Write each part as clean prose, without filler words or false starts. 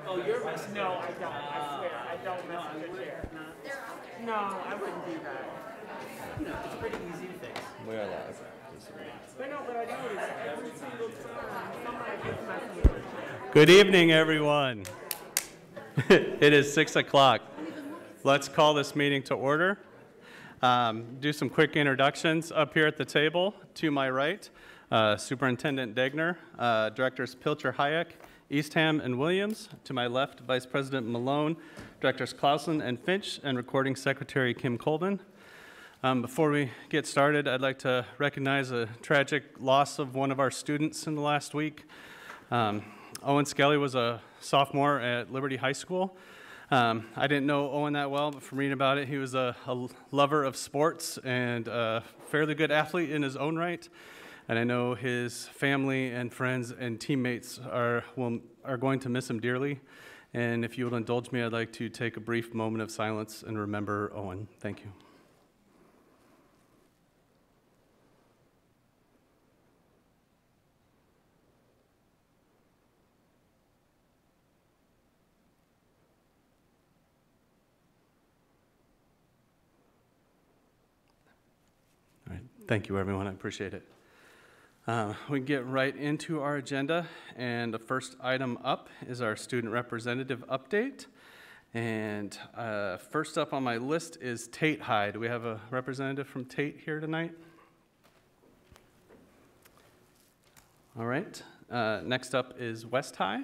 Oh, you're messing. No, I don't. I swear, I don't mess with your chair. No, I wouldn't do that. You know, it's pretty easy to fix. We are live. But no, but I noticed every single time somebody gets messing with your chair. Good evening, everyone. It is 6 o'clock. Let's call this meeting to order. Do some quick introductions up here at the table. To my right, Superintendent Degner, Directors Pilcher Hayek, Eastham and Williams. To my left, Vice President Malone, Directors Clausen and Finch, and Recording Secretary Kim Colvin. Before we get started, I'd like to recognize a tragic loss of one of our students in the last week. Owen Skelly was a sophomore at Liberty High School. I didn't know Owen that well, but from reading about it, he was a lover of sports and a fairly good athlete in his own right. And I know his family and friends and teammates are going to miss him dearly. And if you would indulge me, I'd like to take a brief moment of silence and remember Owen. Thank you. Thank you, everyone. I appreciate it. We can get right into our agenda, and the first item up is our student representative update. And first up on my list is Tate High. Do we have a representative from Tate here tonight? All right. Next up is West High.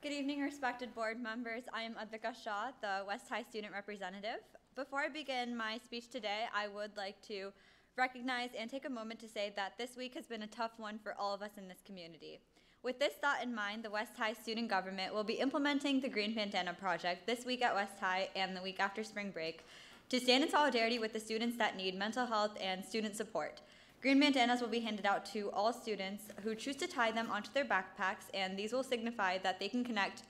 Good evening, respected board members. I am Advika Shah, the West High student representative. Before I begin my speech today, I would like to recognize and take a moment to say that this week has been a tough one for all of us in this community. With this thought in mind, the West High student government will be implementing the Green Bandana Project this week at West High and the week after spring break to stand in solidarity with the students that need mental health and student support. Green bandanas will be handed out to all students who choose to tie them onto their backpacks, and these will signify that they can connect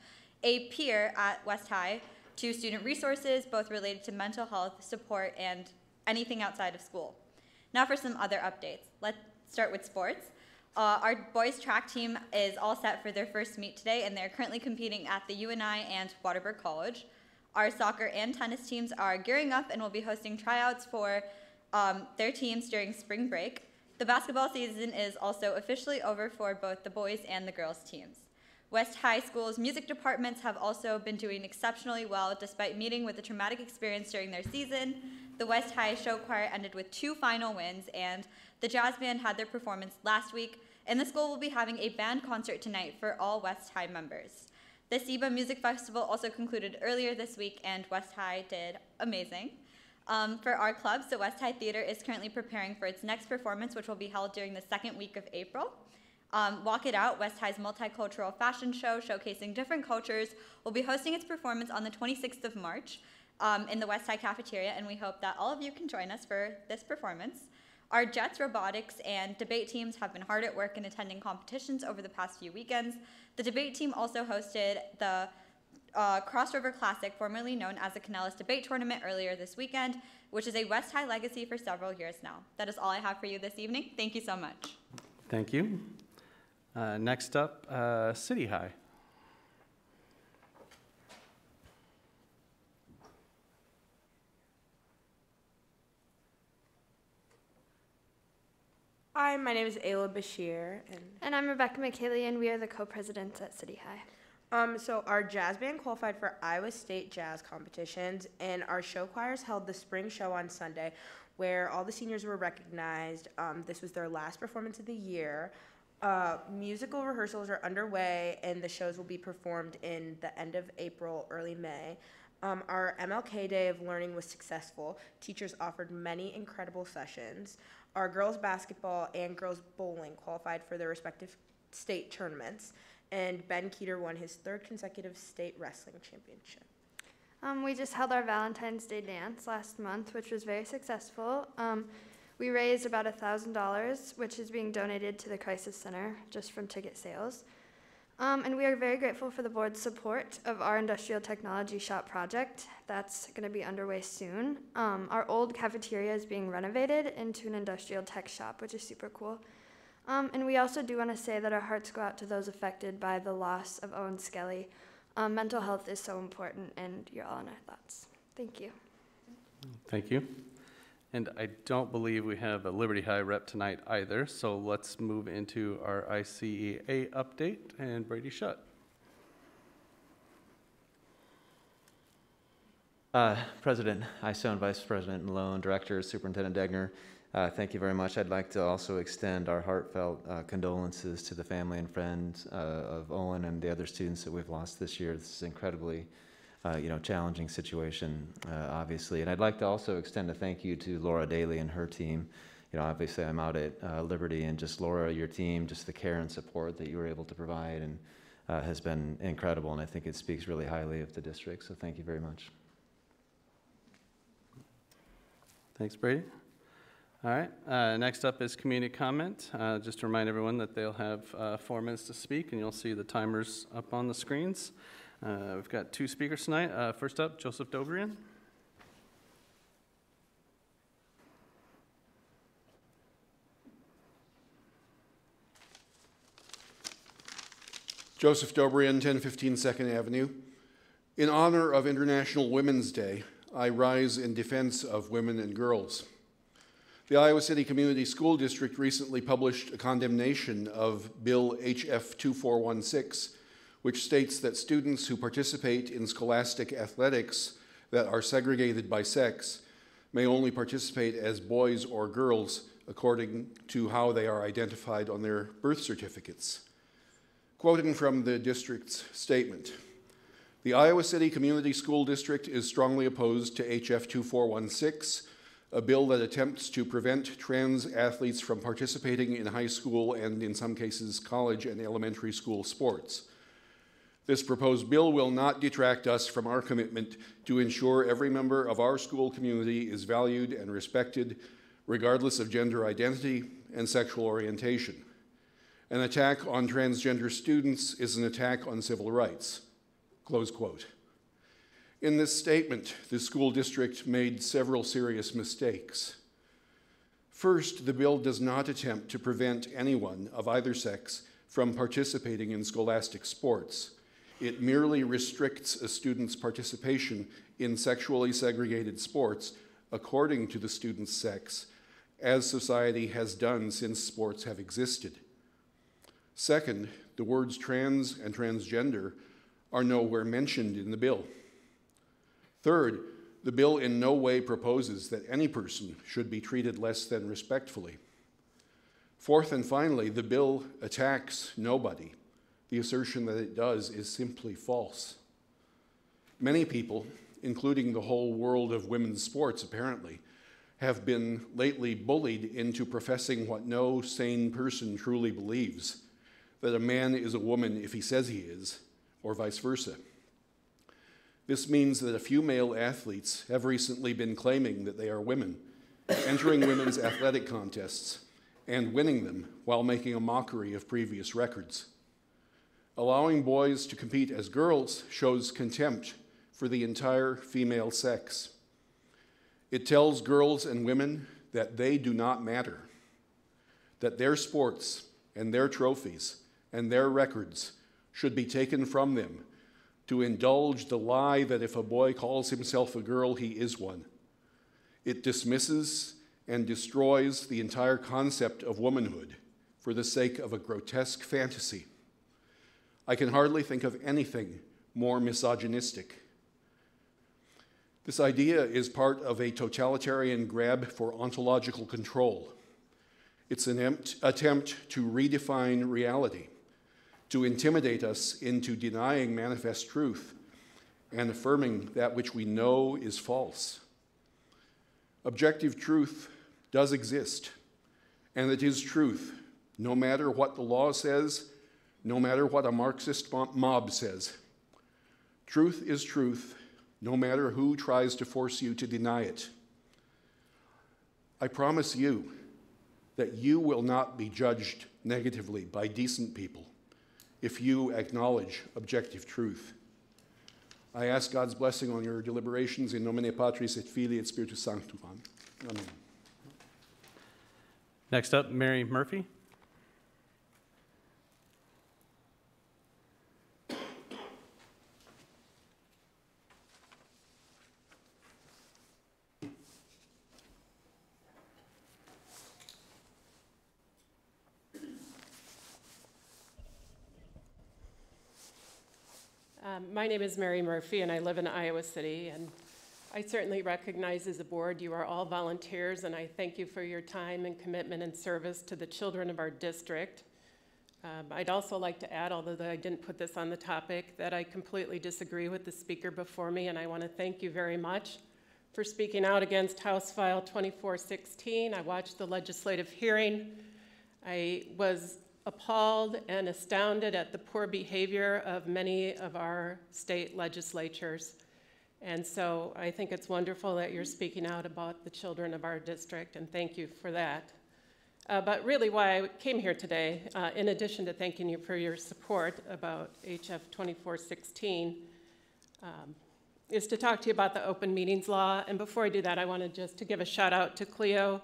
a peer at West High to student resources, both related to mental health, support, and anything outside of school. Now for some other updates. Let's start with sports. Our boys track team is all set for their first meet today, and they're currently competing at the UNI and Waterbury College. Our soccer and tennis teams are gearing up and will be hosting tryouts for their teams during spring break. The basketball season is also officially over for both the boys and the girls teams. West High School's music departments have also been doing exceptionally well despite meeting with a traumatic experience during their season. The West High show choir ended with 2 final wins, and the jazz band had their performance last week, and the school will be having a band concert tonight for all West High members. The SEBA Music Festival also concluded earlier this week, and West High did amazing. For our clubs, the West High Theater is currently preparing for its next performance, which will be held during the second week of April. Walk It Out, West High's multicultural fashion show showcasing different cultures, will be hosting its performance on the 26th of March in the West High cafeteria, and we hope that all of you can join us for this performance. Our Jets, robotics, and debate teams have been hard at work in attending competitions over the past few weekends. The debate team also hosted the Cross River Classic, formerly known as the Canellis Debate Tournament, earlier this weekend, which is a West High legacy for several years now. That is all I have for you this evening. Thank you so much. Thank you. Next up, City High. Hi, my name is Ayla Bashir. And I'm Rebecca McKaylee, and we are the co-presidents at City High. So our jazz band qualified for Iowa State jazz competitions, and our show choirs held the spring show on Sunday, where all the seniors were recognized. This was their last performance of the year. Musical rehearsals are underway, and the shows will be performed in the end of April, early May. Our MLK Day of Learning was successful. Teachers offered many incredible sessions. Our girls basketball and girls bowling qualified for their respective state tournaments, and Ben Keeter won his 3rd consecutive state wrestling championship. We just held our Valentine's Day dance last month, which was very successful. We raised about $1,000, which is being donated to the Crisis Center just from ticket sales. And we are very grateful for the board's support of our industrial technology shop project. That's going to be underway soon. Our old cafeteria is being renovated into an industrial tech shop, which is super cool. And we also do want to say that our hearts go out to those affected by the loss of Owen Skelly. Mental health is so important, and you're all in our thoughts. Thank you. Thank you. And I don't believe we have a Liberty High rep tonight either, so let's move into our ICEA update, and Brady Shutt. President ISO and Vice President Malone, Director, Superintendent Degner, thank you very much. I'd like to also extend our heartfelt condolences to the family and friends of Owen and the other students that we've lost this year. This is incredibly challenging situation, obviously. And I'd like to also extend a thank you to Laura Daly and her team. Obviously I'm out at Liberty, and just Laura, your team, just the care and support that you were able to provide and has been incredible, and I think it speaks really highly of the district, so thank you very much. Thanks, Brady. All right, next up is community comment. Just to remind everyone that they'll have 4 minutes to speak, and you'll see the timers up on the screens. We've got 2 speakers tonight. First up, Joseph Dobryn. Joseph Dobryn, 1015 2nd Avenue. In honor of International Women's Day, I rise in defense of women and girls. The Iowa City Community School District recently published a condemnation of Bill HF 2416, which states that students who participate in scholastic athletics that are segregated by sex may only participate as boys or girls according to how they are identified on their birth certificates. Quoting from the district's statement, the Iowa City Community School District is strongly opposed to HF 2416, a bill that attempts to prevent trans athletes from participating in high school and, in some cases, college and elementary school sports. This proposed bill will not detract us from our commitment to ensure every member of our school community is valued and respected, regardless of gender identity and sexual orientation. An attack on transgender students is an attack on civil rights. Close quote. In this statement, the school district made several serious mistakes. First, the bill does not attempt to prevent anyone of either sex from participating in scholastic sports. It merely restricts a student's participation in sexually segregated sports according to the student's sex, as society has done since sports have existed. Second, the words trans and transgender are nowhere mentioned in the bill. Third, the bill in no way proposes that any person should be treated less than respectfully. Fourth and finally, the bill attacks nobody. The assertion that it does is simply false. Many people, including the whole world of women's sports apparently, have been lately bullied into professing what no sane person truly believes, that a man is a woman if he says he is, or vice versa. This means that a few male athletes have recently been claiming that they are women, entering women's athletic contests, and winning them while making a mockery of previous records. Allowing boys to compete as girls shows contempt for the entire female sex. It tells girls and women that they do not matter, that their sports and their trophies and their records should be taken from them to indulge the lie that if a boy calls himself a girl, he is one. It dismisses and destroys the entire concept of womanhood for the sake of a grotesque fantasy. I can hardly think of anything more misogynistic. This idea is part of a totalitarian grab for ontological control. It's an attempt to redefine reality, to intimidate us into denying manifest truth and affirming that which we know is false. Objective truth does exist, and it is truth, no matter what the law says, no matter what a Marxist mob says. Truth is truth, no matter who tries to force you to deny it. I promise you that you will not be judged negatively by decent people if you acknowledge objective truth. I ask God's blessing on your deliberations in nomine Patris et Filii et Spiritus Sancti. Amen. Next up, Mary Murphy. My name is Mary Murphy, and I live in Iowa City. And I certainly recognize as a board you are all volunteers, and I thank you for your time and commitment and service to the children of our district. I'd also like to add, although I didn't put this on the topic, that I completely disagree with the speaker before me, and I want to thank you very much for speaking out against House File 2416. I watched the legislative hearing. I was appalled and astounded at the poor behavior of many of our state legislatures. And so I think it's wonderful that you're speaking out about the children of our district, and thank you for that. But really why I came here today, in addition to thanking you for your support about HF 2416, is to talk to you about the open meetings law. And before I do that, I wanted just to give a shout out to Cleo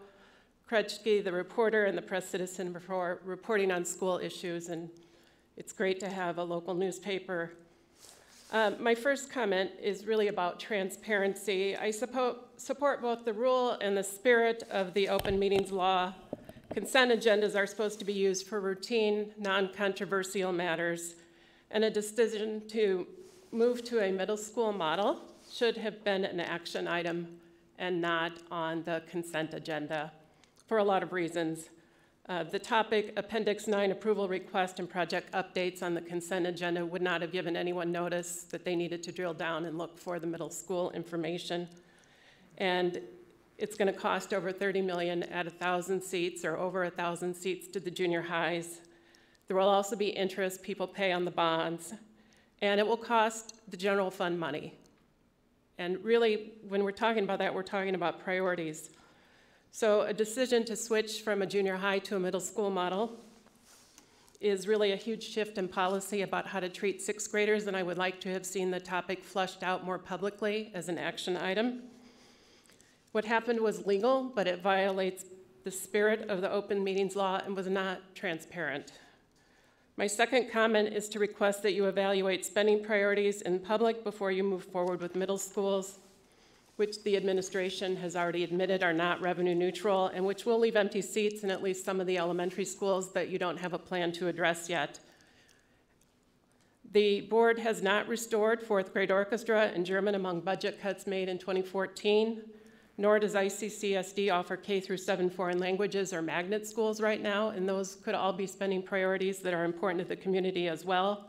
Kretsky, the reporter, and the Press Citizen for reporting on school issues, and it's great to have a local newspaper. My first comment is really about transparency. I support both the rule and the spirit of the open meetings law. Consent agendas are supposed to be used for routine, non-controversial matters, and a decision to move to a middle school model should have been an action item and not on the consent agenda, for a lot of reasons. The topic, Appendix 9 approval request and project updates on the consent agenda would not have given anyone notice that they needed to drill down and look for the middle school information. And it's going to cost over $30 million at 1,000 seats or over 1,000 seats to the junior highs. There will also be interest people pay on the bonds, and it will cost the general fund money. And really, when we're talking about that, we're talking about priorities. So a decision to switch from a junior high to a middle school model is really a huge shift in policy about how to treat sixth graders, and I would like to have seen the topic flushed out more publicly as an action item. What happened was legal, but it violates the spirit of the open meetings law and was not transparent. My second comment is to request that you evaluate spending priorities in public before you move forward with middle schools, which the administration has already admitted are not revenue neutral and which will leave empty seats in at least some of the elementary schools that you don't have a plan to address yet. The board has not restored fourth grade orchestra and German among budget cuts made in 2014, nor does ICCSD offer K-7 foreign languages or magnet schools right now, and those could all be spending priorities that are important to the community as well.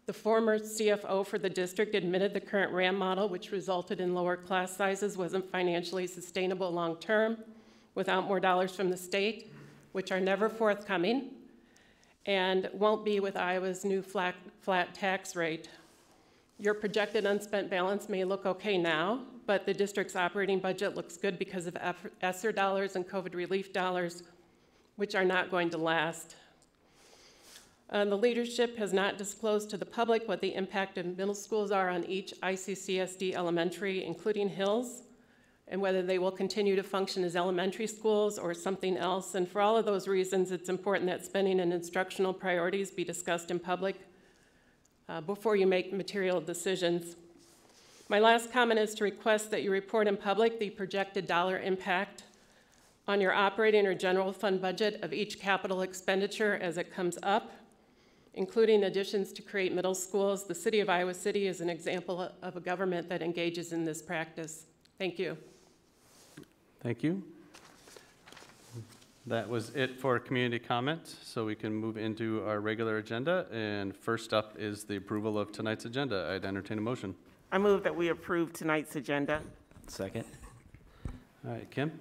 The former CFO for the district admitted the current RAM model, which resulted in lower class sizes, wasn't financially sustainable long-term without more dollars from the state, which are never forthcoming, and won't be with Iowa's new flat tax rate. Your projected unspent balance may look okay now, but the district's operating budget looks good because of ESSER dollars and COVID relief dollars, which are not going to last. The leadership has not disclosed to the public what the impact of middle schools are on each ICCSD elementary, including Hills, and whether they will continue to function as elementary schools or something else. And for all of those reasons, it's important that spending and instructional priorities be discussed in public before you make material decisions. My last comment is to request that you report in public the projected dollar impact on your operating or general fund budget of each capital expenditure as it comes up, including additions to create middle schools. The city of Iowa City is an example of a government that engages in this practice. Thank you. Thank you. That was it for community comment, so we can move into our regular agenda. And first up is the approval of tonight's agenda. I'd entertain a motion. I move that we approve tonight's agenda. Second. All right, Kim?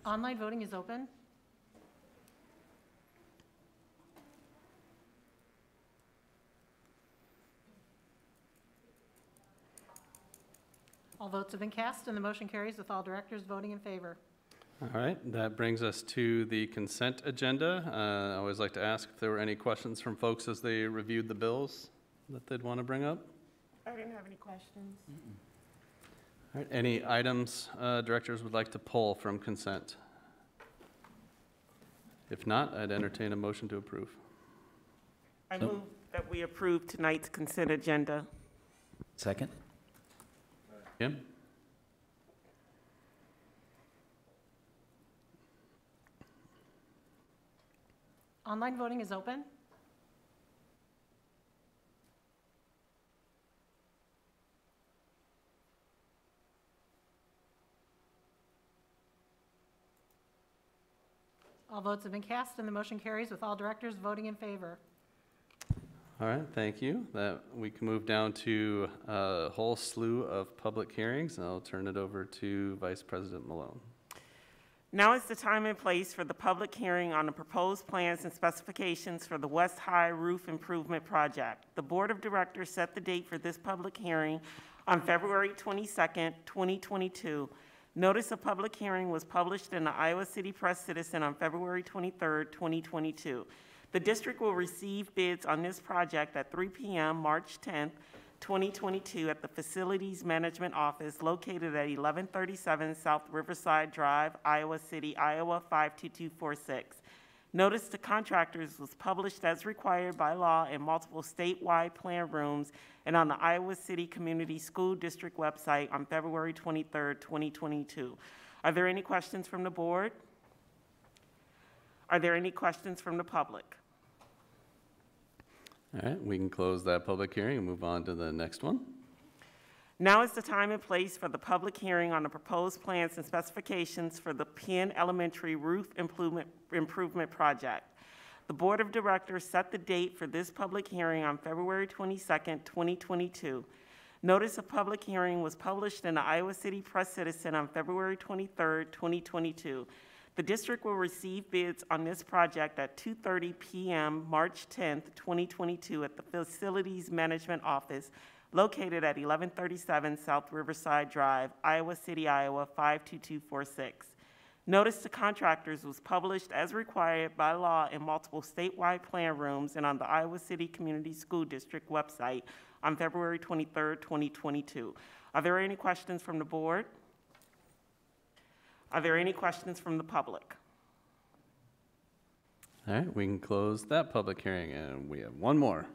Online voting is open. All votes have been cast and the motion carries with all directors voting in favor. All right, that brings us to the consent agenda. I always like to ask if there were any questions from folks as they reviewed the bills that they'd want to bring up. I didn't have any questions. All right, any items directors would like to pull from consent? If not, I'd entertain a motion to approve. I move that we approve tonight's consent agenda. Second? Kim? Online voting is open. All votes have been cast and the motion carries with all directors voting in favor. All right, thank you. That we can move down to a whole slew of public hearings, and I'll turn it over to Vice President Malone. Now is the time and place for the public hearing on the proposed plans and specifications for the West High Roof Improvement Project. The Board of Directors set the date for this public hearing on February 22nd, 2022. Notice of public hearing was published in the Iowa City Press Citizen on February 23rd, 2022. The district will receive bids on this project at 3 p.m. March 10th, 2022 at the Facilities Management Office located at 1137 South Riverside Drive, Iowa City, Iowa 52246. Notice to contractors was published as required by law in multiple statewide plan rooms and on the Iowa City Community School District website on February 23rd, 2022. Are there any questions from the board? Are there any questions from the public? All right, we can close that public hearing and move on to the next one. Now is the time and place for the public hearing on the proposed plans and specifications for the Penn Elementary Roof Improvement Project. The Board of Directors set the date for this public hearing on February 22nd, 2022. Notice of public hearing was published in the Iowa City Press Citizen on February 23rd, 2022. The district will receive bids on this project at 2:30 p.m. March 10th, 2022 at the Facilities Management Office located at 1137 South Riverside Drive, Iowa City, Iowa 52246. Notice to contractors was published as required by law in multiple statewide plan rooms and on the Iowa City Community School District website on February 23rd, 2022. Are there any questions from the board? Are there any questions from the public? All right, we can close that public hearing, and we have one more.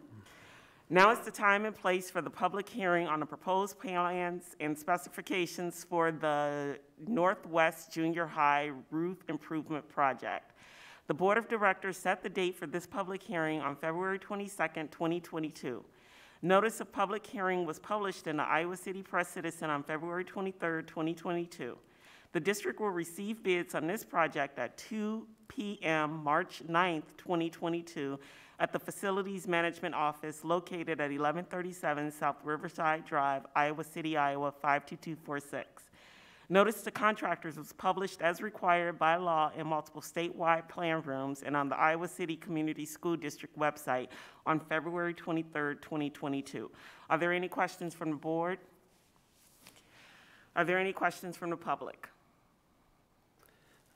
Now is the time and place for the public hearing on the proposed plans and specifications for the Northwest Junior High Roof Improvement Project. The Board of Directors set the date for this public hearing on February 22nd, 2022. Notice of public hearing was published in the Iowa City Press Citizen on February 23rd, 2022. The district will receive bids on this project at 2 p.m. March 9th, 2022 at the Facilities Management Office located at 1137 South Riverside Drive, Iowa City, Iowa 52246. Notice to contractors was published as required by law in multiple statewide plan rooms and on the Iowa City Community School District website on February 23rd, 2022. Are there any questions from the board? Are there any questions from the public?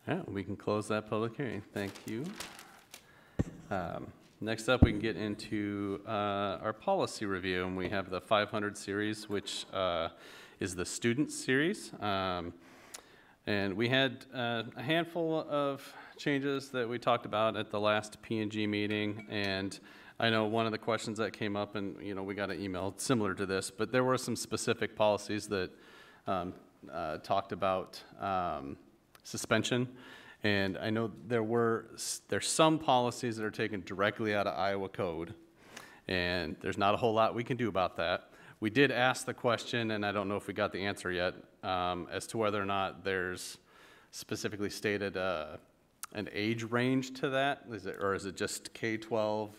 All right, we can close that public hearing. Thank you. Next up, we can get into our policy review, and we have the 500 series, which is the student series. And we had a handful of changes that we talked about at the last P&G meeting, and I know one of the questions that came up, and we got an email similar to this, but there were some specific policies that talked about suspension. And I know there's some policies that are taken directly out of Iowa code, and there's not a whole lot we can do about that. We did ask the question, and I don't know if we got the answer yet, as to whether or not there's specifically stated an age range to that, or is it just K-12?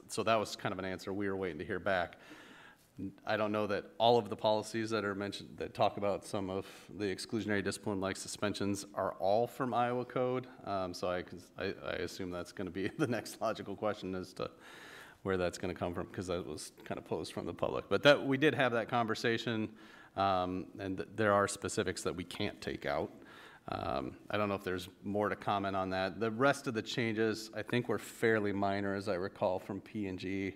So that was kind of an answer we were waiting to hear back. I don't know that all of the policies that are mentioned that talk about some of the exclusionary discipline like suspensions are all from Iowa code. So I assume that's going to be the next logical question as to where that's going to come from, because that was kind of posed from the public. But we did have that conversation, and there are specifics that we can't take out. I don't know if there's more to comment on that. The rest of the changes, I think, were fairly minor, as I recall, from P&G.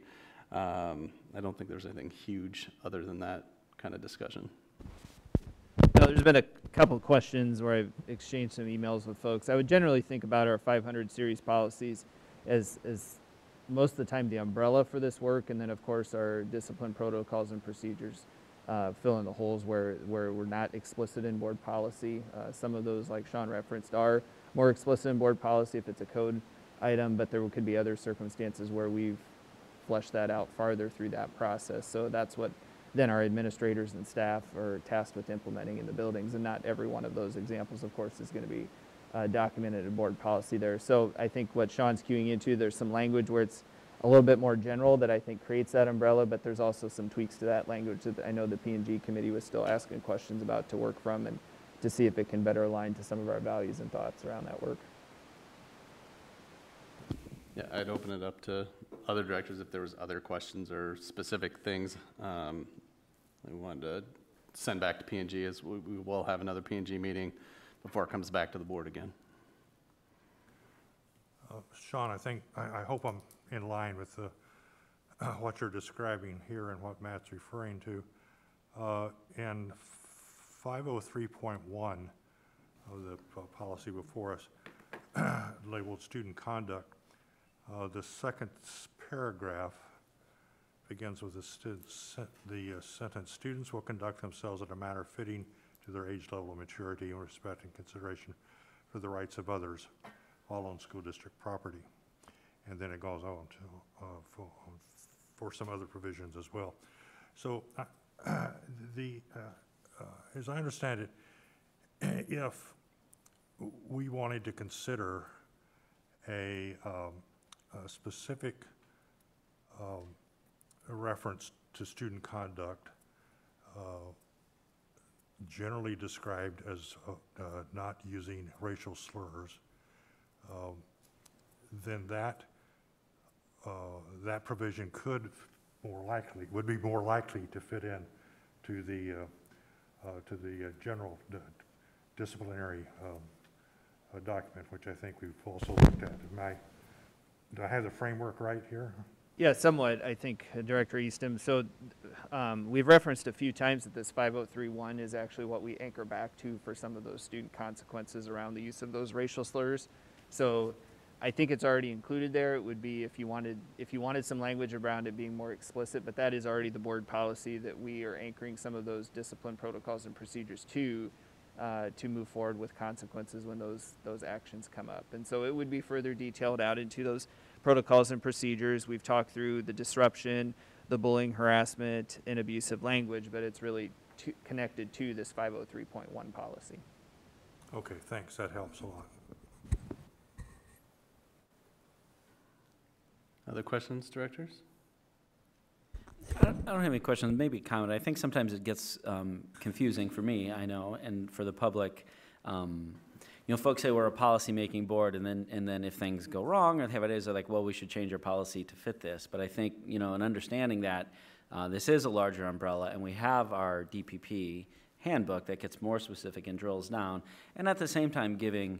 I don't think there's anything huge other than that kind of discussion. No, there's been a couple of questions where I've exchanged some emails with folks. I would generally think about our 500 series policies as most of the time the umbrella for this work, and then of course our discipline protocols and procedures fill in the holes where we're not explicit in board policy. Some of those, like Sean referenced, are more explicit in board policy if it's a code item, but there could be other circumstances where we've fleshed that out farther through that process. So that's what then our administrators and staff are tasked with implementing in the buildings, and not every one of those examples, of course, is going to be documented in board policy there. So I think what Sean's cueing into, there's some language where it's a little bit more general that I think creates that umbrella, but there's also some tweaks to that language that I know the P&G committee was still asking questions about to work from and to see if it can better align to some of our values and thoughts around that work. Yeah, I'd open it up to other directors if there was other questions or specific things we wanted to send back to P&G, as we will have another P&G meeting before it comes back to the board again. Sean, I hope I'm in line with what you're describing here and what Matt's referring to. In 503.1 of the policy before us, labeled student conduct, the second paragraph begins with the sentence, students will conduct themselves in a manner fitting to their age level of maturity and respect and consideration for the rights of others while on school district property. And then it goes on to for some other provisions as well. So as I understand it, if we wanted to consider a specific reference to student conduct, generally described as not using racial slurs, then that provision would be more likely to fit in to the general disciplinary document, which I think we've also looked at. Do I have the framework right here? Yeah, somewhat, I think, Director Eastham. So we've referenced a few times that this 503.1 is actually what we anchor back to for some of those student consequences around the use of those racial slurs. So I think it's already included there. It would be if you wanted some language around it being more explicit, but that is already the board policy that we are anchoring some of those discipline protocols and procedures to move forward with consequences when those actions come up. And so it would be further detailed out into those protocols and procedures. We've talked through the disruption, the bullying, harassment, and abusive language, but it's really connected to this 503.1 policy. Okay, thanks. That helps a lot. Other questions, directors? I don't have any questions, maybe a comment. I think sometimes it gets confusing for me, I know, and for the public. You know, folks say we're a policy-making board, and then if things go wrong or they have ideas, they're like, well, we should change our policy to fit this. But I think, you know, in understanding that this is a larger umbrella, and we have our DPP handbook that gets more specific and drills down, and at the same time giving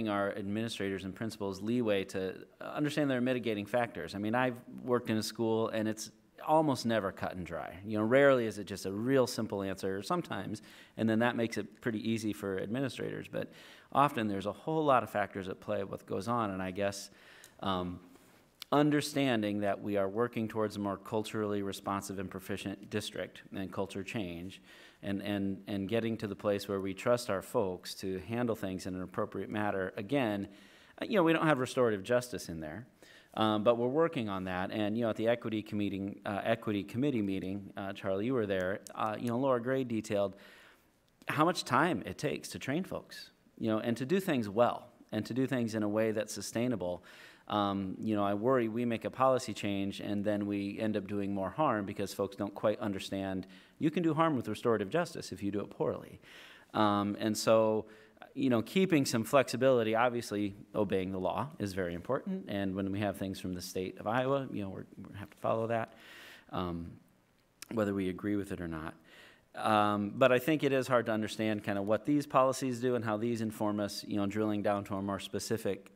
our administrators and principals leeway to understand their mitigating factors. I mean, I've worked in a school, and it's almost never cut and dry. You know, rarely is it just a real simple answer, sometimes, and then that makes it pretty easy for administrators. But often there's a whole lot of factors at play of what goes on, and I guess understanding that we are working towards a more culturally responsive and proficient district and culture change, and getting to the place where we trust our folks to handle things in an appropriate manner. Again, you know, we don't have restorative justice in there, but we're working on that. And, you know, at the equity committee meeting, Charlie, you were there, you know, Laura Gray detailed how much time it takes to train folks, you know, and to do things well, and to do things in a way that's sustainable. You know, I worry we make a policy change and then we end up doing more harm because folks don't quite understand you can do harm with restorative justice if you do it poorly. And so, you know, keeping some flexibility, obviously obeying the law is very important. And when we have things from the state of Iowa, you know, we have to follow that, whether we agree with it or not. But I think it is hard to understand kind of what these policies do and how these inform us, you know, drilling down to our more specific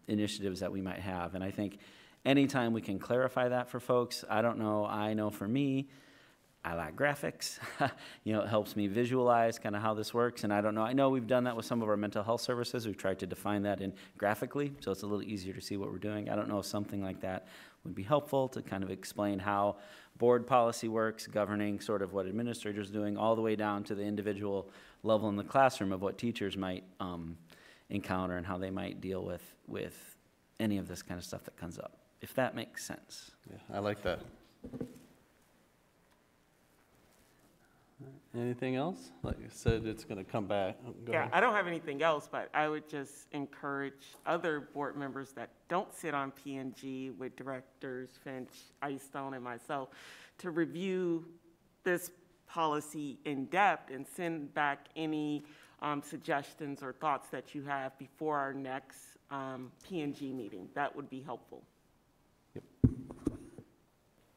initiatives that we might have. And I think anytime we can clarify that for folks, I know for me, I like graphics. You know, it helps me visualize kind of how this works. And I know we've done that with some of our mental health services. We've tried to define that in graphically, so it's a little easier to see what we're doing. I don't know if something like that would be helpful to kind of explain how board policy works, governing sort of what administrators are doing, all the way down to the individual level in the classroom of what teachers might encounter and how they might deal with any of this kind of stuff that comes up, if that makes sense. Yeah, I like that. Anything else? Like you said, it's going to come back. Go ahead. I don't have anything else, but I would just encourage other board members that don't sit on P&G with directors Finch, Icestone, and myself to review this policy in depth and send back any suggestions or thoughts that you have before our next P&G meeting. That would be helpful. Yep.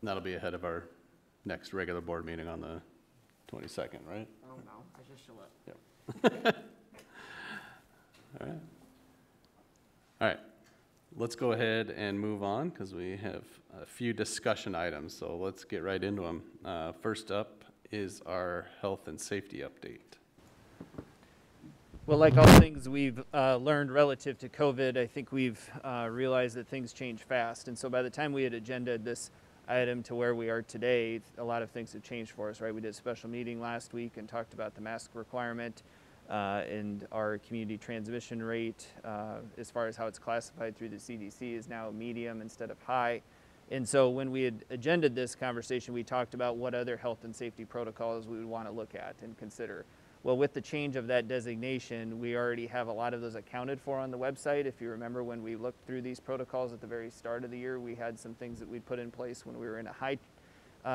That'll be ahead of our next regular board meeting on the 22nd, right? Oh, no, I just show up. Yep. All right. All right. Let's go ahead and move on because we have a few discussion items. So let's get right into them. First up is our health and safety update. Well, like all things we've learned relative to COVID, I think we've realized that things change fast. And so by the time we had agendaed this item to where we are today, a lot of things have changed for us, right? We did a special meeting last week and talked about the mask requirement and our community transmission rate as far as how it's classified through the CDC is now medium instead of high. And so when we had agendaed this conversation, we talked about what other health and safety protocols we would want to look at and consider. Well, with the change of that designation, we already have a lot of those accounted for on the website. If you remember when we looked through these protocols at the very start of the year, we had some things that we'd put in place when we were in a high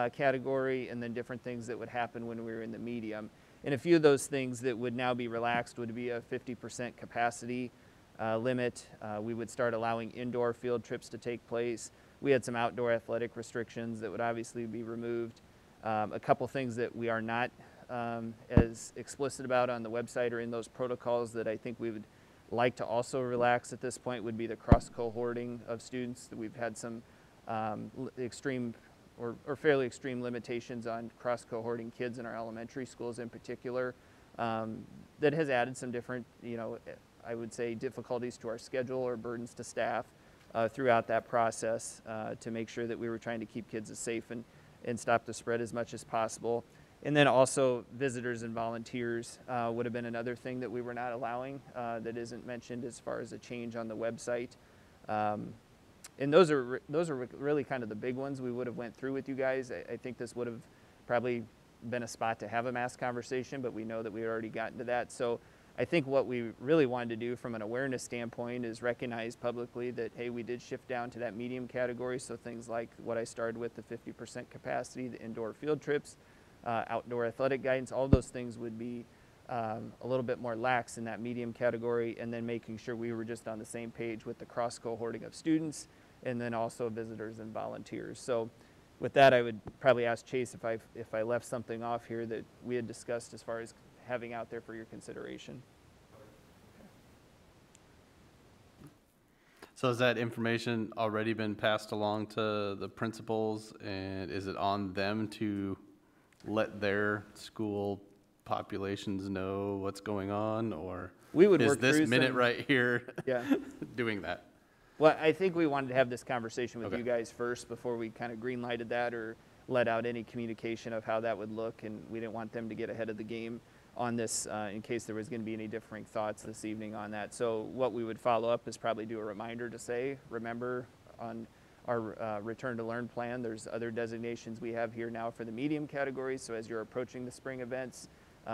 category and then different things that would happen when we were in the medium. And a few of those things that would now be relaxed would be a 50% capacity limit. We would start allowing indoor field trips to take place. We had some outdoor athletic restrictions that would obviously be removed. A couple things that we are not as explicit about on the website or in those protocols that I think we would like to also relax at this point would be the cross-cohorting of students. We've had some extreme or fairly extreme limitations on cross-cohorting kids in our elementary schools in particular. That has added some different, I would say, difficulties to our schedule or burdens to staff throughout that process to make sure that we were trying to keep kids as safe and stop the spread as much as possible. And then also visitors and volunteers would have been another thing that we were not allowing that isn't mentioned as far as a change on the website. And those are really kind of the big ones we would have went through with you guys. I think this would have probably been a spot to have a mass conversation, but we know that we had already gotten to that. So I think what we really wanted to do from an awareness standpoint is recognize publicly that, hey, we did shift down to that medium category. So things like what I started with, the 50% capacity, the indoor field trips, outdoor athletic guidance, all those things would be a little bit more lax in that medium category, and then making sure we were just on the same page with the cross-cohorting of students and then also visitors and volunteers. So with that, I would probably ask Chase if I left something off here that we had discussed as far as having out there for your consideration. So has that information already been passed along to the principals, and is it on them to let their school populations know what's going on, or we would is work this through minute right here yeah. doing that? Well, I think we wanted to have this conversation with Okay. you guys first before we kind of green-lighted that or let out any communication of how that would look, and we didn't want them to get ahead of the game on this in case there was going to be any differing thoughts this evening on that. So what we would follow up is probably do a reminder to say, remember on our Return to Learn plan, there's other designations we have here now for the medium category. So as you're approaching the spring events,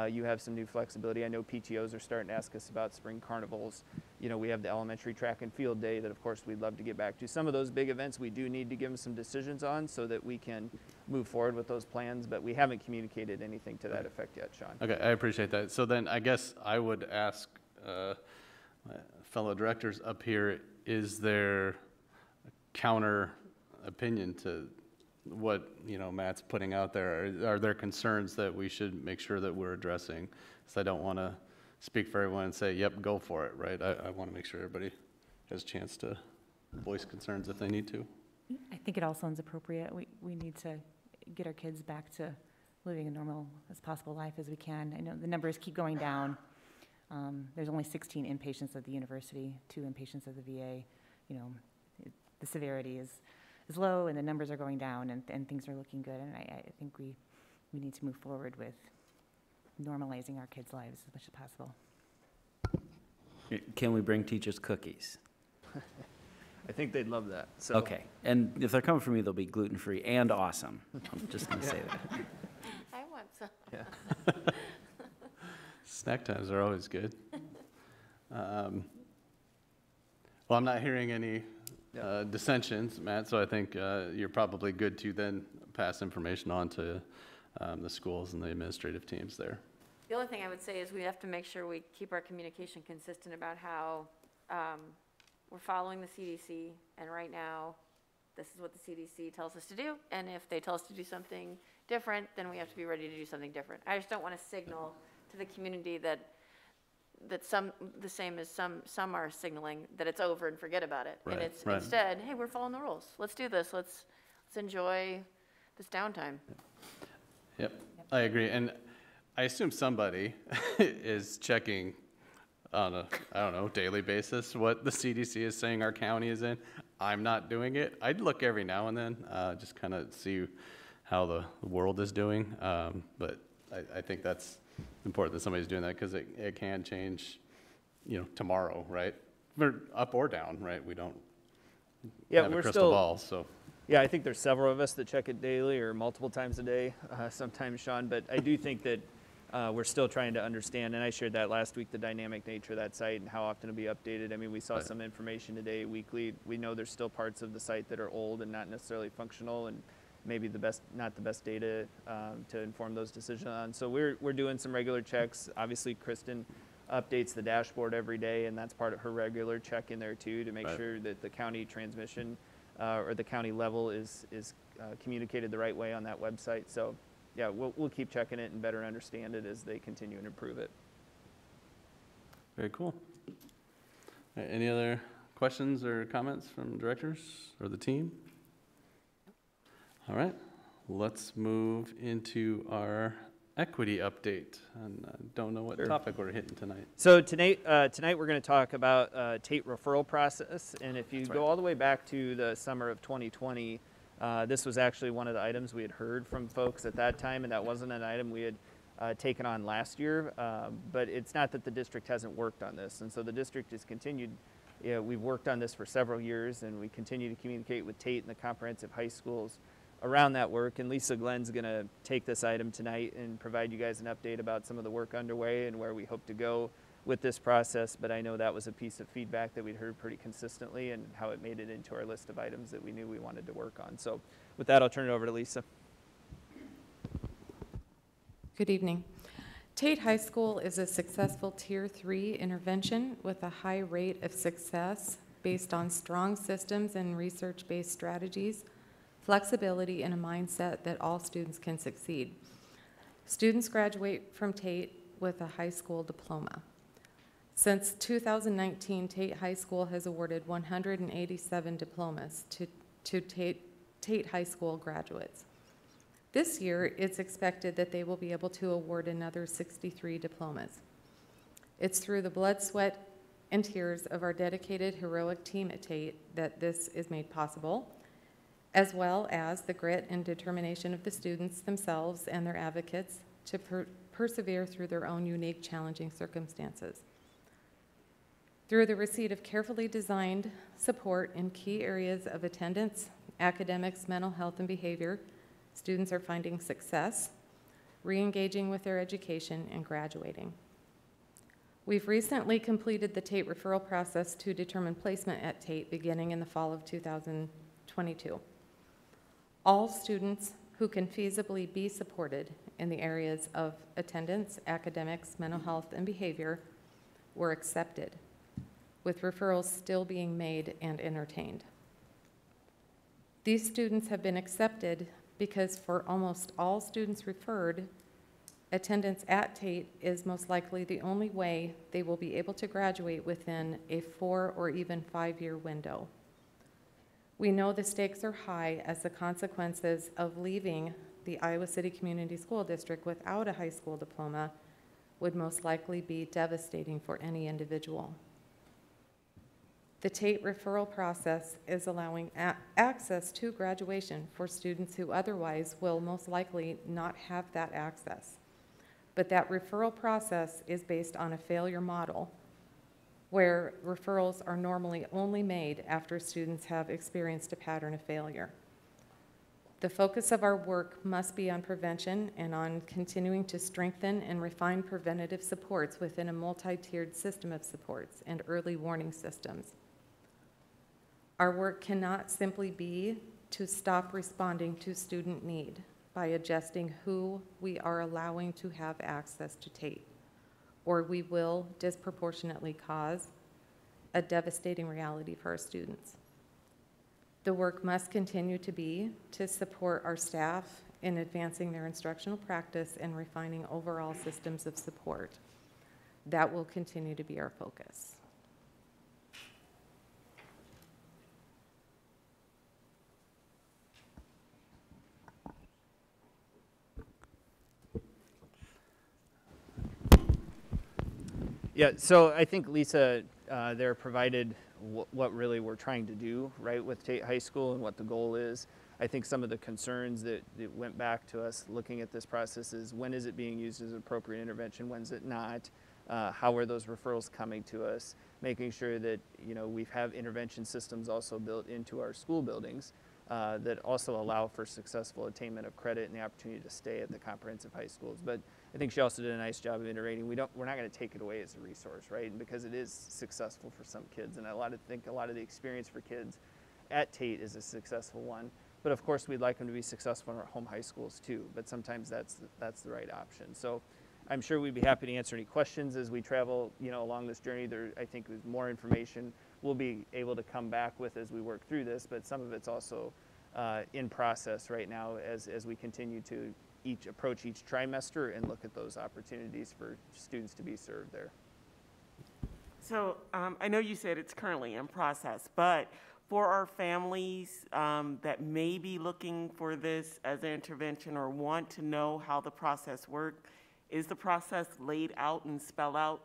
you have some new flexibility. I know PTOs are starting to ask us about spring carnivals. We have the elementary track and field day that, of course, we'd love to get back to. Some of those big events we do need to give them some decisions on so that we can move forward with those plans, but we haven't communicated anything to that effect yet, Sean. Okay, I appreciate that. So then I guess I would ask my fellow directors up here, is there a counter opinion to what, you know, Matt's putting out there? Are there concerns that we should make sure that we're addressing? Because I don't want to speak for everyone and say, yep, go for it, right? I want to make sure everybody has a chance to voice concerns if they need to. I think it all sounds appropriate. We need to get our kids back to living a normal as possible life as we can. I know the numbers keep going down. There's only 16 inpatients at the university, 2 inpatients at the VA. You know, the severity is low and the numbers are going down and things are looking good. And I think we need to move forward with normalizing our kids' lives as much as possible. Can we bring teachers cookies? I think they'd love that. So. Okay, and if they're coming from me, they'll be gluten-free and awesome. I'm just gonna say that. I want some. Yeah. Snack times are always good. Well, I'm not hearing any dissensions, Matt, so I think you're probably good to then pass information on to the schools and the administrative teams there. The only thing I would say is we have to make sure we keep our communication consistent about how we're following the CDC, and right now, this is what the CDC tells us to do, and if they tell us to do something different, then we have to be ready to do something different. I just don't want to signal to the community that some, the same as some are signaling, that it's over and forget about it. Right, and it's right. instead, hey, we're following the rules. Let's do this. Let's enjoy this downtime. Yep, I agree. And I assume somebody is checking on a, I don't know, daily basis what the CDC is saying our county is in. I'm not doing it. I'd look every now and then, just kind of see how the world is doing. But I think that's important that somebody's doing that, because it can change, you know, tomorrow, right? Or up or down, right? We don't have a crystal ball, so. Yeah, I think there's several of us that check it daily or multiple times a day, sometimes, Sean, but I do think that we're still trying to understand, and I shared that last week, the dynamic nature of that site and how often it'll be updated. I mean, we saw some information today weekly. We know there's still parts of the site that are old and not necessarily functional, and maybe not the best data to inform those decisions on. So we're doing some regular checks. Obviously, Kristen updates the dashboard every day, and that's part of her regular check in there too, to make sure that the county transmission or the county level is communicated the right way on that website. So yeah, we'll keep checking it and better understand it as they continue and improve it. Very cool. Any other questions or comments from directors or the team? All right, let's move into our equity update. And I don't know what topic we're hitting tonight. So tonight we're going to talk about Tate referral process. And if you go all the way back to the summer of 2020, this was actually one of the items we had heard from folks at that time, and that wasn't an item we had taken on last year. But it's not that the district hasn't worked on this. And so the district has continued. We've worked on this for several years, and we continue to communicate with Tate and the comprehensive high schools around that work. And Lisa Glenn's going to take this item tonight and provide you guys an update about some of the work underway and where we hope to go with this process. But I know that was a piece of feedback that we'd heard pretty consistently, and how it made it into our list of items that we knew we wanted to work on. So with that, I'll turn it over to Lisa. Good evening. Tate High School is a successful Tier 3 intervention with a high rate of success based on strong systems and research-based strategies, flexibility, and a mindset that all students can succeed. Students graduate from Tate with a high school diploma. Since 2019, Tate High School has awarded 187 diplomas to Tate High School graduates. This year, it's expected that they will be able to award another 63 diplomas. It's through the blood, sweat, and tears of our dedicated, heroic team at Tate that this is made possible, as well as the grit and determination of the students themselves and their advocates to persevere through their own unique, challenging circumstances. Through the receipt of carefully designed support in key areas of attendance, academics, mental health, and behavior, students are finding success, re-engaging with their education, and graduating. We've recently completed the Tate referral process to determine placement at Tate beginning in the fall of 2022. All students who can feasibly be supported in the areas of attendance, academics, mental health, and behavior were accepted, with referrals still being made and entertained. These students have been accepted because for almost all students referred, attendance at Tate is most likely the only way they will be able to graduate within a 4 or even 5-year window. We know the stakes are high as the consequences of leaving the Iowa City Community School District without a high school diploma would most likely be devastating for any individual. The Tate referral process is allowing access to graduation for students who otherwise will most likely not have that access. But that referral process is based on a failure model where referrals are normally only made after students have experienced a pattern of failure. The focus of our work must be on prevention and on continuing to strengthen and refine preventative supports within a multi-tiered system of supports and early warning systems. Our work cannot simply be to stop responding to student need by adjusting who we are allowing to have access to Tate, or we will disproportionately cause a devastating reality for our students. The work must continue to be to support our staff in advancing their instructional practice and refining overall systems of support. That will continue to be our focus. Yeah, so I think Lisa there provided what really we're trying to do, right, with Tate High School and what the goal is. I think some of the concerns that went back to us looking at this process is when is it being used as an appropriate intervention, when is it not, how are those referrals coming to us, making sure that, you know, we have intervention systems also built into our school buildings that also allow for successful attainment of credit and the opportunity to stay at the comprehensive high schools. But I think she also did a nice job of iterating. We're not going to take it away as a resource, right? And because it is successful for some kids, and I think a lot of the experience for kids at Tate is a successful one. But of course, we'd like them to be successful in our home high schools too. But sometimes that's the right option. So I'm sure we'd be happy to answer any questions as we travel, you know, along this journey. There, I think, is more information we'll be able to come back with as we work through this. But some of it's also in process right now as we continue to approach each trimester and look at those opportunities for students to be served there. So I know you said it's currently in process, but for our families that may be looking for this as an intervention or want to know how the process works, is the process laid out and spelled out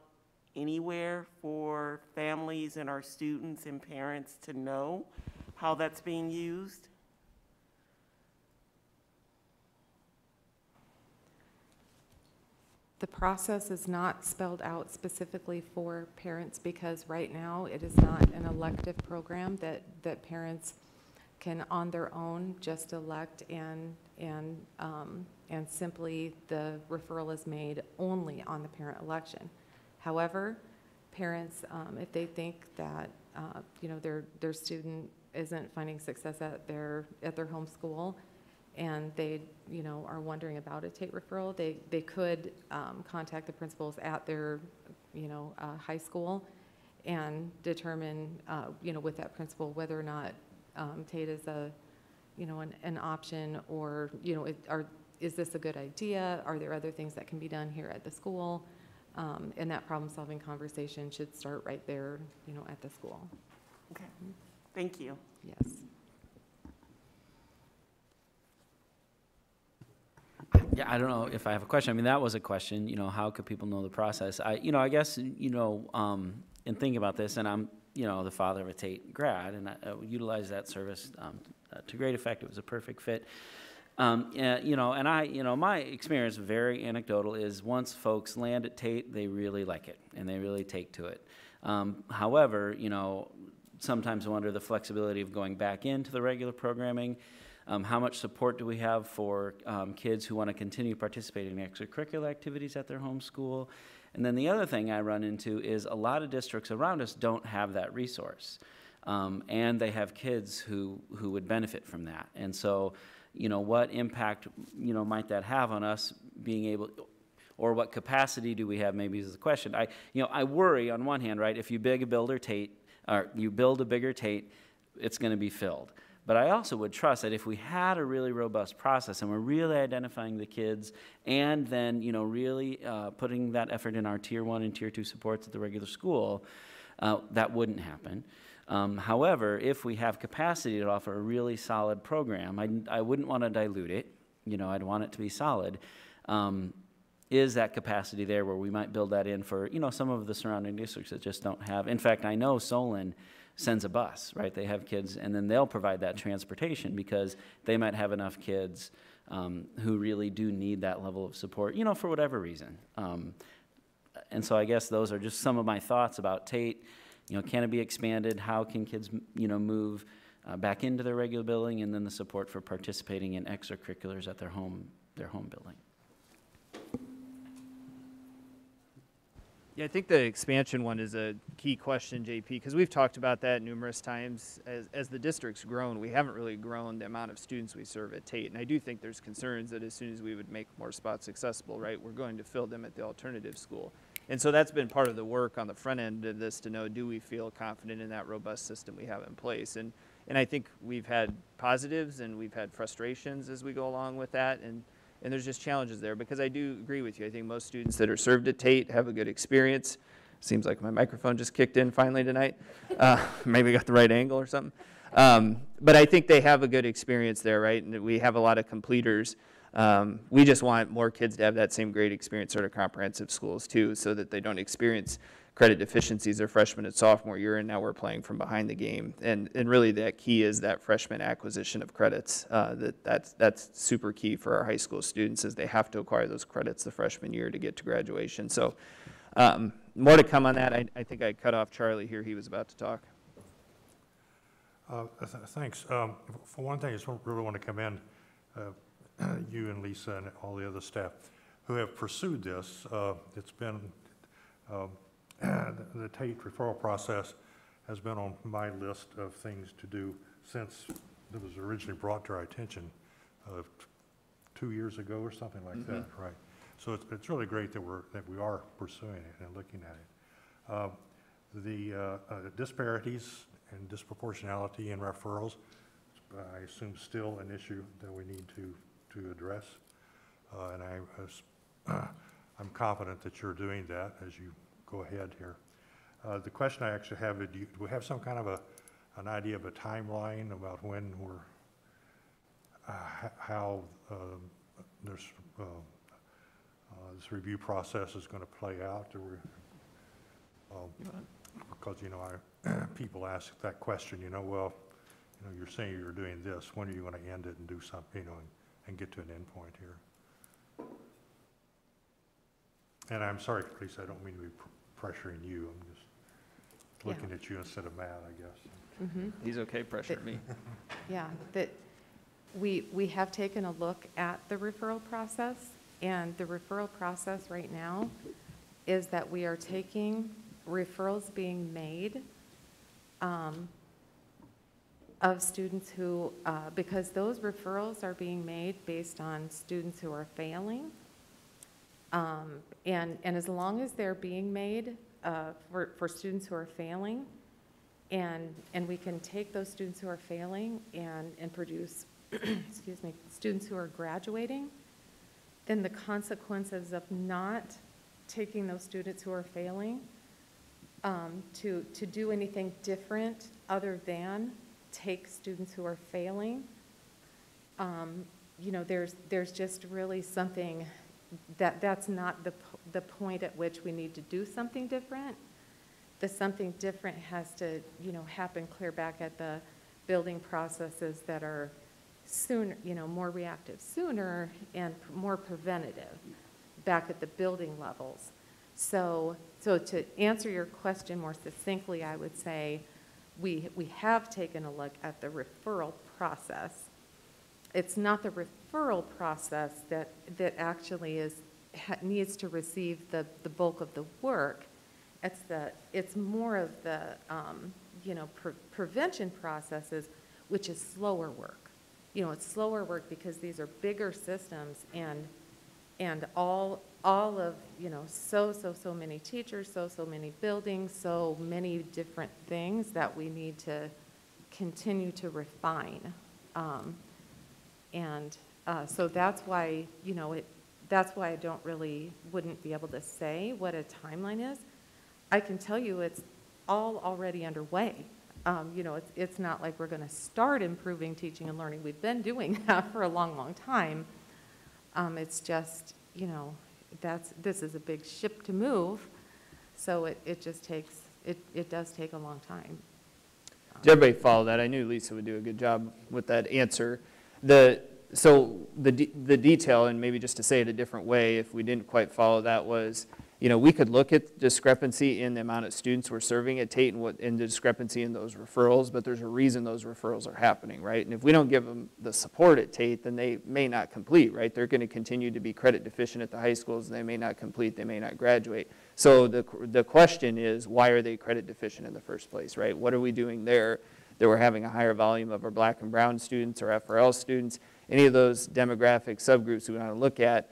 anywhere for families and our students and parents to know how that's being used? The process is not spelled out specifically for parents because right now it is not an elective program that parents can on their own just elect and simply the referral is made only on the parent election. However, parents, if they think that you know their student isn't finding success at their home school, and they, you know, are wondering about a Tate referral, they could contact the principals at their, you know, high school and determine, you know, with that principal whether or not Tate is a, you know, an option, or, you know, is this a good idea? Are there other things that can be done here at the school? And that problem-solving conversation should start right there, you know, at the school. Okay, thank you. Yes. Yeah, I don't know if I have a question. I mean, that was a question, you know, how could people know the process? I guess, you know, in thinking about this, and I'm, you know, the father of a Tate grad, and I utilized that service to great effect. It was a perfect fit. You know, and my experience, very anecdotal, is once folks land at Tate, they really like it, and they really take to it. However, you know, sometimes wonder the flexibility of going back into the regular programming. How much support do we have for kids who want to continue participating in extracurricular activities at their home school? And then the other thing I run into is a lot of districts around us don't have that resource. And they have kids who would benefit from that. And so, you know, what impact, you know, might that have on us being able, or what capacity do we have, maybe is the question. I worry on one hand, right, if you build a bigger Tate, it's going to be filled. But I also would trust that if we had a really robust process and we're really identifying the kids and then, you know, really putting that effort in our Tier 1 and Tier 2 supports at the regular school, that wouldn't happen. However, if we have capacity to offer a really solid program, I wouldn't want to dilute it. You know, I'd want it to be solid. Is that capacity there where we might build that in for, you know, some of the surrounding districts that just don't have? In fact, I know Solon sends a bus, right? They have kids, and then they'll provide that transportation because they might have enough kids who really do need that level of support, you know, for whatever reason. And so I guess those are just some of my thoughts about Tate. You know, can it be expanded? How can kids, you know, move back into their regular building, and then the support for participating in extracurriculars at their home building. Yeah, I think the expansion one is a key question, JP, because we've talked about that numerous times. As the district's grown, we haven't really grown the amount of students we serve at Tate. And I do think there's concerns that as soon as we would make more spots accessible, right, we're going to fill them at the alternative school. And so that's been part of the work on the front end of this to know, do we feel confident in that robust system we have in place? And I think we've had positives and we've had frustrations as we go along with that. And there's just challenges there, because I do agree with you. I think most students that are served at Tate have a good experience. Seems like my microphone just kicked in finally tonight. Maybe got the right angle or something. But I think they have a good experience there, right? And we have a lot of completers. We just want more kids to have that same great experience at our comprehensive schools too, so that they don't experience credit deficiencies their freshman and sophomore year, and now we're playing from behind the game. And really that key is that freshman acquisition of credits. That's super key for our high school students, is they have to acquire those credits the freshman year to get to graduation. So more to come on that. I think I cut off Charlie here. He was about to talk. Thanks. For one thing, I just really want to commend you and Lisa and all the other staff who have pursued this. It's been the Tate referral process has been on my list of things to do since it was originally brought to our attention 2 years ago or something like that, right? So it's really great that we are pursuing it and looking at it. The disparities and disproportionality in referrals, I assume, still an issue that we need to address, and I'm confident that you're doing that as you go ahead here. The question I actually have, do we have some kind of an idea of a timeline about when we're, how this review process is going to play out? Because, you know, people ask that question, you know, well, you know, you're saying you're doing this, when are you going to end it and do something, you know, and get to an end point here? And I'm sorry, Lisa, I don't mean to be pressuring you. I'm just looking at you instead of Matt, I guess. He's okay pressuring me. Yeah, that we have taken a look at the referral process, and the referral process right now is that we are taking referrals being made of students who, because those referrals are being made based on students who are failing. And as long as they're being made for students who are failing, and we can take those students who are failing and produce, excuse me, students who are graduating, then the consequences of not taking those students who are failing to do anything different other than take students who are failing, you know, there's just really something that's not the point at which we need to do something different. The something different has to, you know, happen clear back at the building processes that are sooner, you know, more reactive sooner and more preventative back at the building levels. So to answer your question more succinctly, I would say we have taken a look at the referral process. It's not the referral process that actually needs to receive the bulk of the work. It's more of the you know, prevention processes, which is slower work. You know, it's slower work because these are bigger systems, and all of, you know, so many teachers, so many buildings, so many different things that we need to continue to refine. So that's why, that's why I wouldn't be able to say what a timeline is. I can tell you it's all already underway. It's not like we're going to start improving teaching and learning. We've been doing that for a long, long time. It's just, this is a big ship to move, so it just takes, it does take a long time. Did everybody follow that? I knew Lisa would do a good job with that answer. So the detail, and maybe just to say it a different way, if we didn't quite follow that, was, we could look at discrepancy in the amount of students we're serving at Tate and the discrepancy in those referrals, but there's a reason those referrals are happening, right? And if we don't give them the support at Tate, then they may not complete, right? They're going to continue to be credit deficient at the high schools, and they may not complete, they may not graduate. So the question is, why are they credit deficient in the first place, right? What are we doing there that we're having a higher volume of our black and brown students or FRL students? Any of those demographic subgroups we want to look at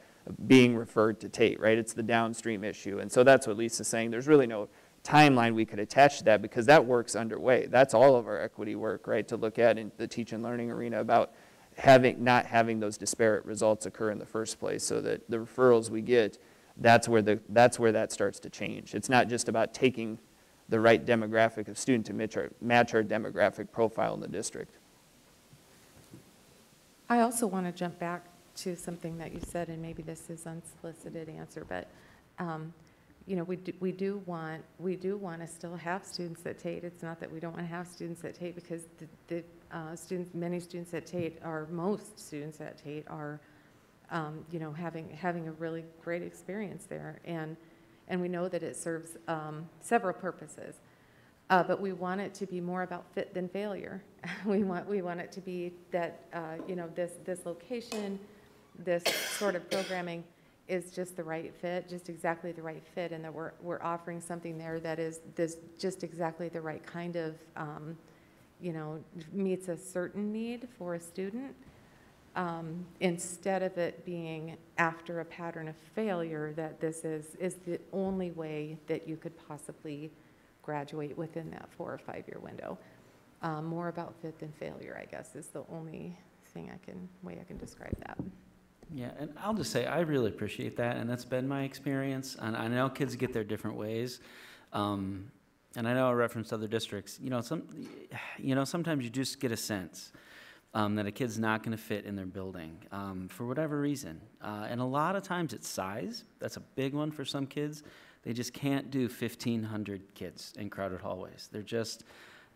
being referred to Tate, right? It's the downstream issue. And so that's what Lisa's saying. There's really no timeline we could attach to that because that work's underway. That's all of our equity work, right, to look at in the teach and learning arena about not having those disparate results occur in the first place, so that the referrals we get, that's where that starts to change. It's not just about taking the right demographic of student to match our demographic profile in the district. I also want to jump back to something that you said, and maybe this is unsolicited answer, but we do want to still have students at Tate. It's not that we don't want to have students at Tate, because many students at Tate, or most students at Tate, are having a really great experience there, and we know that it serves several purposes. But we want it to be more about fit than failure. we want it to be that this location, this sort of programming is just the right fit, just exactly the right fit, and that we're offering something there that is just exactly the right kind of meets a certain need for a student, instead of it being after a pattern of failure that this is the only way that you could possibly graduate within that 4 or 5 year window. More about fit than failure, I guess, is the only way I can describe that. Yeah, and I'll just say I really appreciate that, and that's been my experience. And I know kids get there different ways, and I know I referenced other districts. Sometimes you just get a sense that a kid's not going to fit in their building for whatever reason, and a lot of times it's size. That's a big one for some kids. They just can't do 1,500 kids in crowded hallways. They're just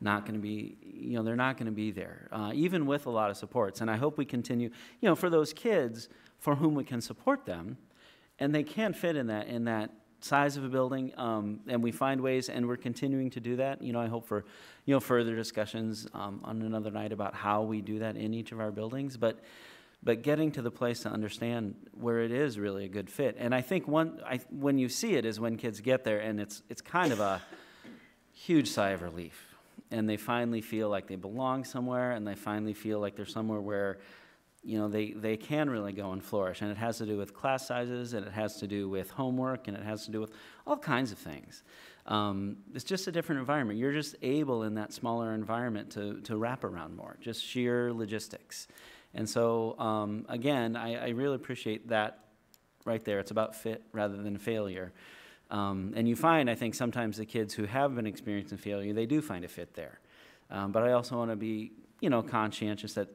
not going to be, they're not going to be there, even with a lot of supports. And I hope we continue, for those kids for whom we can support them, and they can fit in that size of a building, and we find ways, and we're continuing to do that. I hope for, further discussions on another night about how we do that in each of our buildings. But getting to the place to understand where it is really a good fit. And I think when you see it is when kids get there, and it's kind of a huge sigh of relief. And they finally feel like they belong somewhere, and they finally feel like they're somewhere where, they can really go and flourish. And it has to do with class sizes, and it has to do with homework, and it has to do with all kinds of things. It's just a different environment. You're just able in that smaller environment to wrap around more, just sheer logistics. And so, again, I really appreciate that right there. It's about fit rather than failure. And you find, I think, sometimes the kids who have been experiencing failure, they do find a fit there. But I also want to be, conscientious that,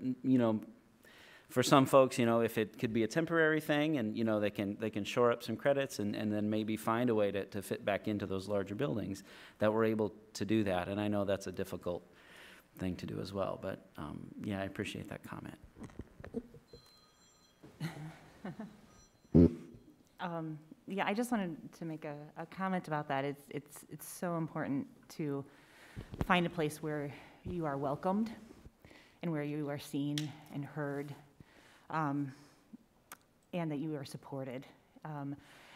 for some folks, if it could be a temporary thing and, they can shore up some credits and then maybe find a way to fit back into those larger buildings, that we're able to do that. And I know that's a difficult thing to do as well. But, yeah, I appreciate that comment. Yeah, I just wanted to make a comment about that. It's so important to find a place where you are welcomed and where you are seen and heard, and that you are supported.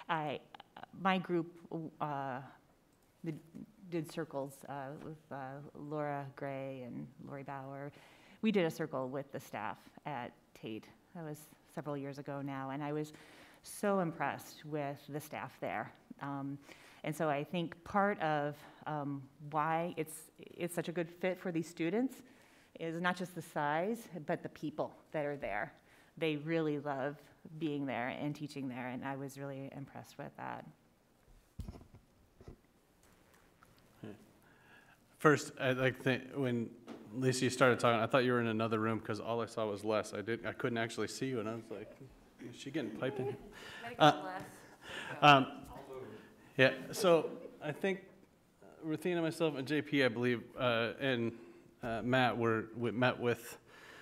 My group did circles with Laura Gray and Lori Bauer. We did a circle with the staff at Tate. That was several years ago now, and I was so impressed with the staff there. And so I think part of why it's such a good fit for these students is not just the size, but the people that are there. They really love being there and teaching there, and I was really impressed with that. First, when Lisa, you started talking, I thought you were in another room because all I saw was Les. I couldn't actually see you, and I was like, is she getting piped in here? Yeah, so I think Ruthina, myself, and JP, I believe, and Matt we met with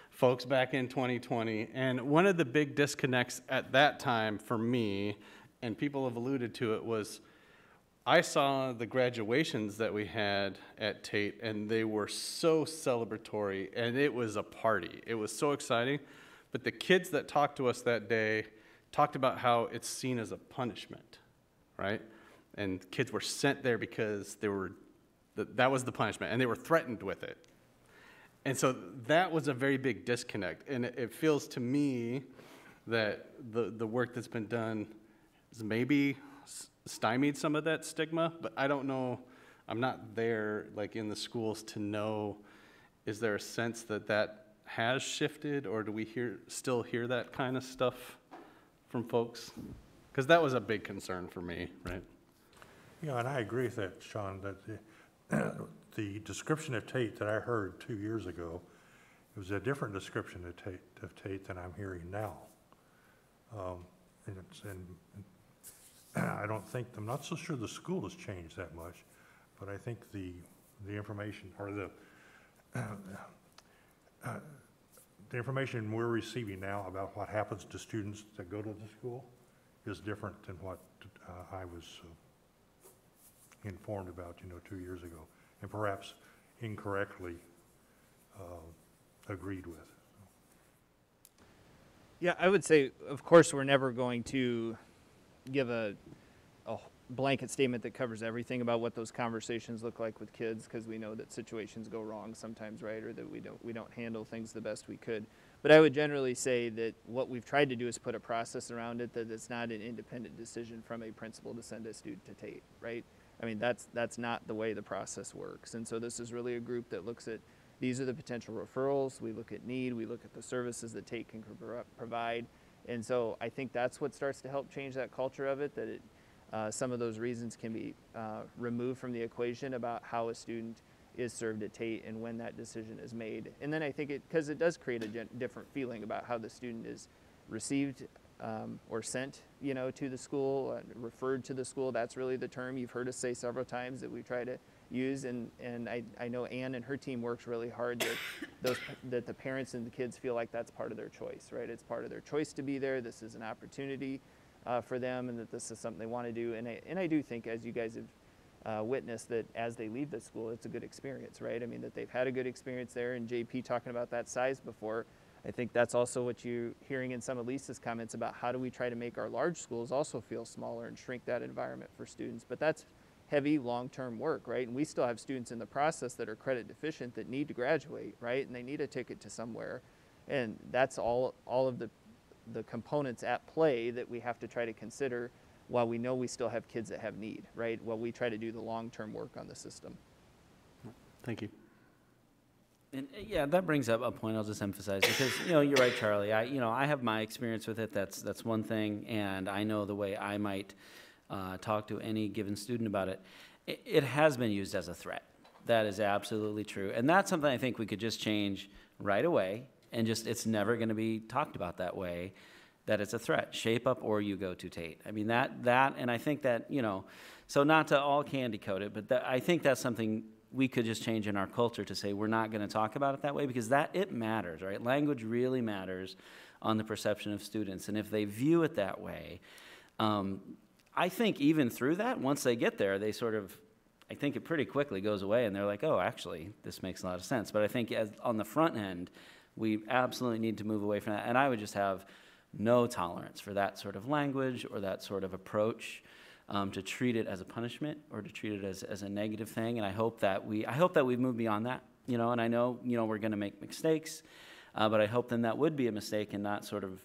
folks back in 2020, and one of the big disconnects at that time for me, and people have alluded to it, was I saw the graduations that we had at Tate, and they were so celebratory, and it was a party. It was so exciting, but the kids that talked to us that day talked about how it's seen as a punishment, right? And kids were sent there because that was the punishment, and they were threatened with it. And so that was a very big disconnect, and it feels to me that the work that's been done is maybe stymied some of that stigma, but I don't know, I'm not there like in the schools to know, is there a sense that has shifted, or do we still hear that kind of stuff from folks? Because that was a big concern for me, right? Yeah, and I agree with that, Sean, that the description of Tate that I heard 2 years ago, it was a different description of Tate than I'm hearing now. I'm not so sure the school has changed that much, but I think the information, or the information we're receiving now about what happens to students that go to the school is different than what I was informed about, 2 years ago, and perhaps incorrectly agreed with. Yeah, I would say, of course, we're never going to give a blanket statement that covers everything about what those conversations look like with kids, because we know that situations go wrong sometimes, right, or that we don't handle things the best we could. But I would generally say that what we've tried to do is put a process around it, that it's not an independent decision from a principal to send a student to Tate, right? I mean, that's not the way the process works. And so this is really a group that looks at, these are the potential referrals, we look at need, we look at the services that Tate can provide. And so I think that's what starts to help change that culture of it, that some of those reasons can be removed from the equation about how a student is served at Tate and when that decision is made. And then I think because it does create a different feeling about how the student is received or sent, to the school, referred to the school. That's really the term you've heard us say several times that we try to use. And I know Ann and her team works really hard that the parents and the kids feel like that's part of their choice, right? It's part of their choice to be there. This is an opportunity for them, and that this is something they want to do. And I do think, as you guys have witnessed, that as they leave the school, it's a good experience, right? I mean, that they've had a good experience there. And JP talking about that size before, I think that's also what you're hearing in some of Lisa's comments about how do we try to make our large schools also feel smaller and shrink that environment for students. But that's heavy long-term work, right? And we still have students in the process that are credit deficient that need to graduate, right? And they need a ticket to somewhere. And that's all of the components at play that we have to try to consider while we know we still have kids that have need, right? While we try to do the long-term work on the system. Thank you. And yeah, that brings up a point I'll just emphasize, because you're right, Charlie. I have my experience with it. That's one thing, and I know the way I might talk to any given student about it. It has been used as a threat. That is absolutely true, and that's something I think we could just change right away, and it's never going to be talked about that way. That it's a threat. Shape up, or you go to Tate. I mean that, and I think that so not to all candy coat it, but I think that's something we could just change in our culture to say we're not going to talk about it that way, because it matters, right? Language really matters on the perception of students. And if they view it that way, I think even through that, once they get there, they I think it pretty quickly goes away and they're like, oh, actually, this makes a lot of sense. But I think on the front end, we absolutely need to move away from that. And I would just have no tolerance for that sort of language or that sort of approach. To treat it as a punishment or to treat it as a negative thing, and I hope that we've moved beyond that, and I know we're going to make mistakes, but I hope then that would be a mistake and not sort of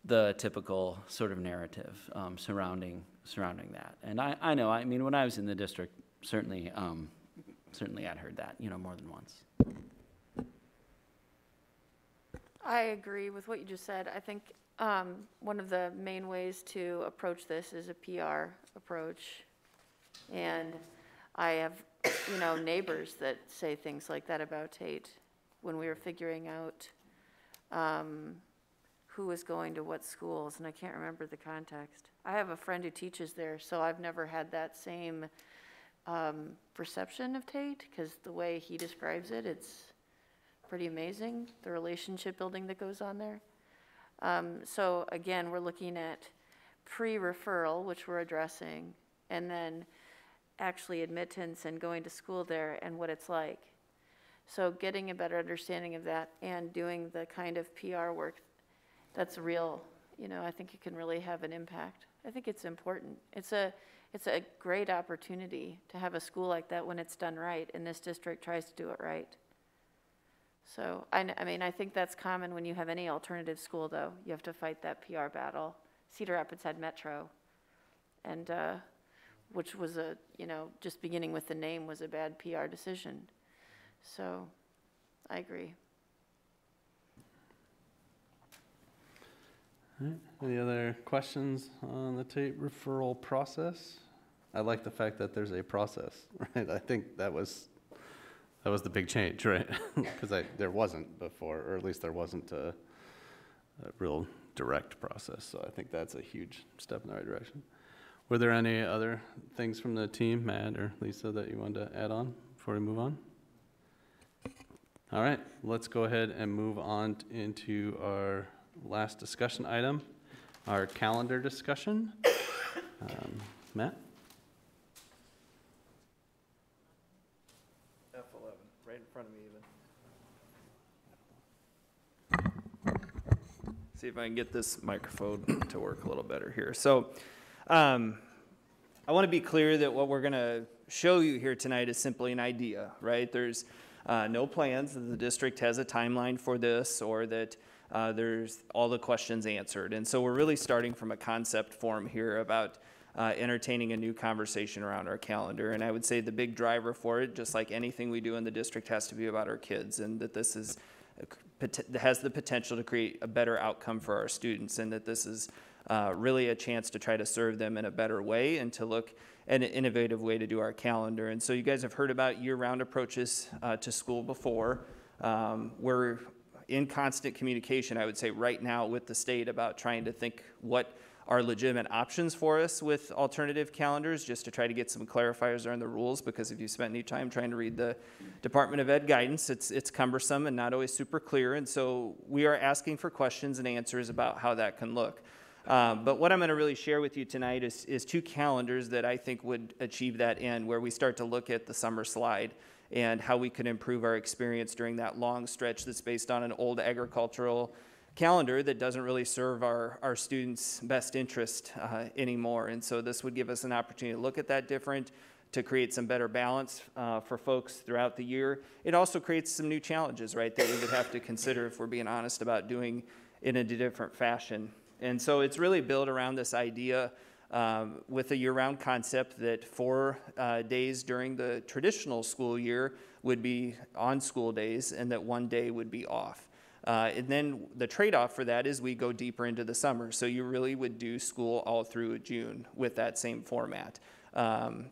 the typical sort of narrative surrounding that. And I know, I mean, when I was in the district, certainly I'd heard that more than once. I agree with what you just said. I think one of the main ways to approach this is a PR approach. And I have, neighbors that say things like that about Tate when we were figuring out who was going to what schools, and I can't remember the context. I have a friend who teaches there, so I've never had that same perception of Tate, because the way he describes it, it's pretty amazing, the relationship building that goes on there. So again, we're looking at pre-referral, which we're addressing, and then actually admittance and going to school there and what it's like. So getting a better understanding of that and doing the kind of PR work that's real, I think it can really have an impact. I think it's important. It's a great opportunity to have a school like that when it's done right, and this district tries to do it right. So, I mean, I think that's common when you have any alternative school, though. You have to fight that PR battle. Cedar Rapids had Metro, and which was just beginning with the name was a bad PR decision. So, I agree. All right. Any other questions on the Tate referral process? I like the fact that there's a process, right? I think that was the big change, right? Because there wasn't before, or at least there wasn't a real direct process. So I think that's a huge step in the right direction. Were there any other things from the team, Matt or Lisa, that you wanted to add on before we move on? All right, let's go ahead and move on into our last discussion item, our calendar discussion. Matt? F11, right in front of me even. See if I can get this microphone to work a little better here. So I want to be clear that what we're going to show you here tonight is simply an idea, right? There's no plans that the district has a timeline for this, or that there's all the questions answered. And so we're really starting from a concept form here about entertaining a new conversation around our calendar. And I would say the big driver for it, just like anything we do in the district, has to be about our kids, and that this has the potential to create a better outcome for our students, and that this is really a chance to try to serve them in a better way and to look at an innovative way to do our calendar. And so you guys have heard about year-round approaches to school before. We're in constant communication, I would say, right now with the state about trying to think what are legitimate options for us with alternative calendars, just to try to get some clarifiers around the rules, because if you spent any time trying to read the Department of Ed guidance, it's cumbersome and not always super clear. And so we are asking for questions and answers about how that can look. But what I'm going to really share with you tonight is two calendars that I think would achieve that end, where we start to look at the summer slide and how we can improve our experience during that long stretch that's based on an old agricultural calendar that doesn't really serve our students' best interest anymore. And so this would give us an opportunity to look at that different, to create some better balance for folks throughout the year. It also creates some new challenges, right, that we would have to consider if we're being honest about doing it in a different fashion. And so it's really built around this idea with a year-round concept that 4 days during the traditional school year would be on school days, and that 1 day would be off. And then the trade-off for that is we go deeper into the summer. So you really would do school all through June with that same format.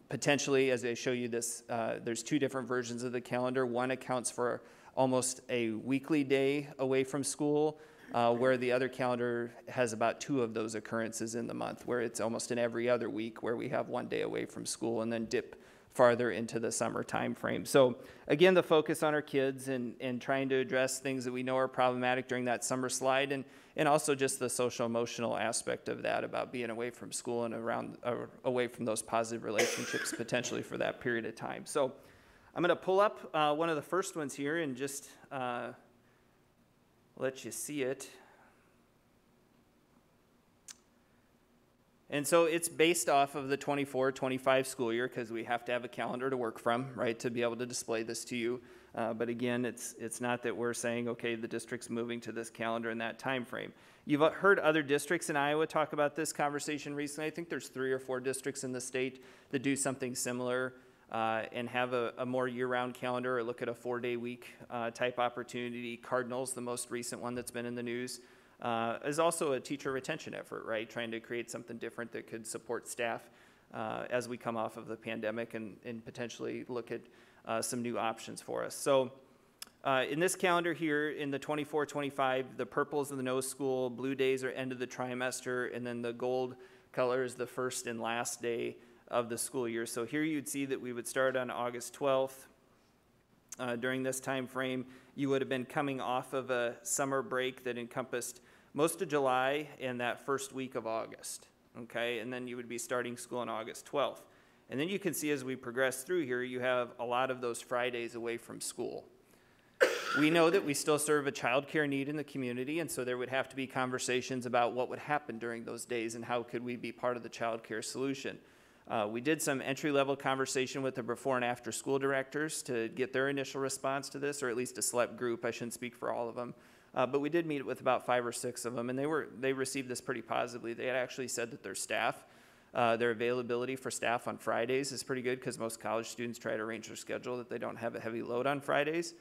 Potentially, as I show you this, there's 2 different versions of the calendar. One accounts for almost a weekly day away from school, where the other calendar has about 2 of those occurrences in the month, where it's almost in every other week where we have 1 day away from school, and then dip farther into the summer time frame. So again, the focus on our kids and trying to address things that we know are problematic during that summer slide, and also just the social emotional aspect of that, about being away from school and away from those positive relationships potentially for that period of time. So I'm going to pull up one of the first ones here and just let you see it. And so it's based off of the 24-25 school year, because we have to have a calendar to work from, right, to be able to display this to you. But again, it's not that we're saying, okay, the district's moving to this calendar in that time frame. You've heard other districts in Iowa talk about this conversation recently. I think there's 3 or 4 districts in the state that do something similar. and have a more year-round calendar or look at a 4-day week type opportunity. Cardinals, the most recent one that's been in the news, is also a teacher retention effort, right? Trying to create something different that could support staff as we come off of the pandemic and potentially look at some new options for us. So in this calendar here, in the 24-25, the purple is the no school, blue days are end of the trimester, and then the gold color is the first and last day of the school year. So here you'd see that we would start on August 12th. During this time frame, you would have been coming off of a summer break that encompassed most of July and that first week of August, okay? And then you would be starting school on August 12th. And then you can see as we progress through here, you have a lot of those Fridays away from school. We know that we still serve a child care need in the community, and so there would have to be conversations about what would happen during those days and how could we be part of the child care solution. We did some entry-level conversation with the before and after school directors to get their initial response to this, or at least a select group. I shouldn't speak for all of them. But we did meet with about 5 or 6 of them, and they received this pretty positively. They had actually said that their staff, their availability for staff on Fridays is pretty good because most college students try to arrange their schedule that they don't have a heavy load on Fridays.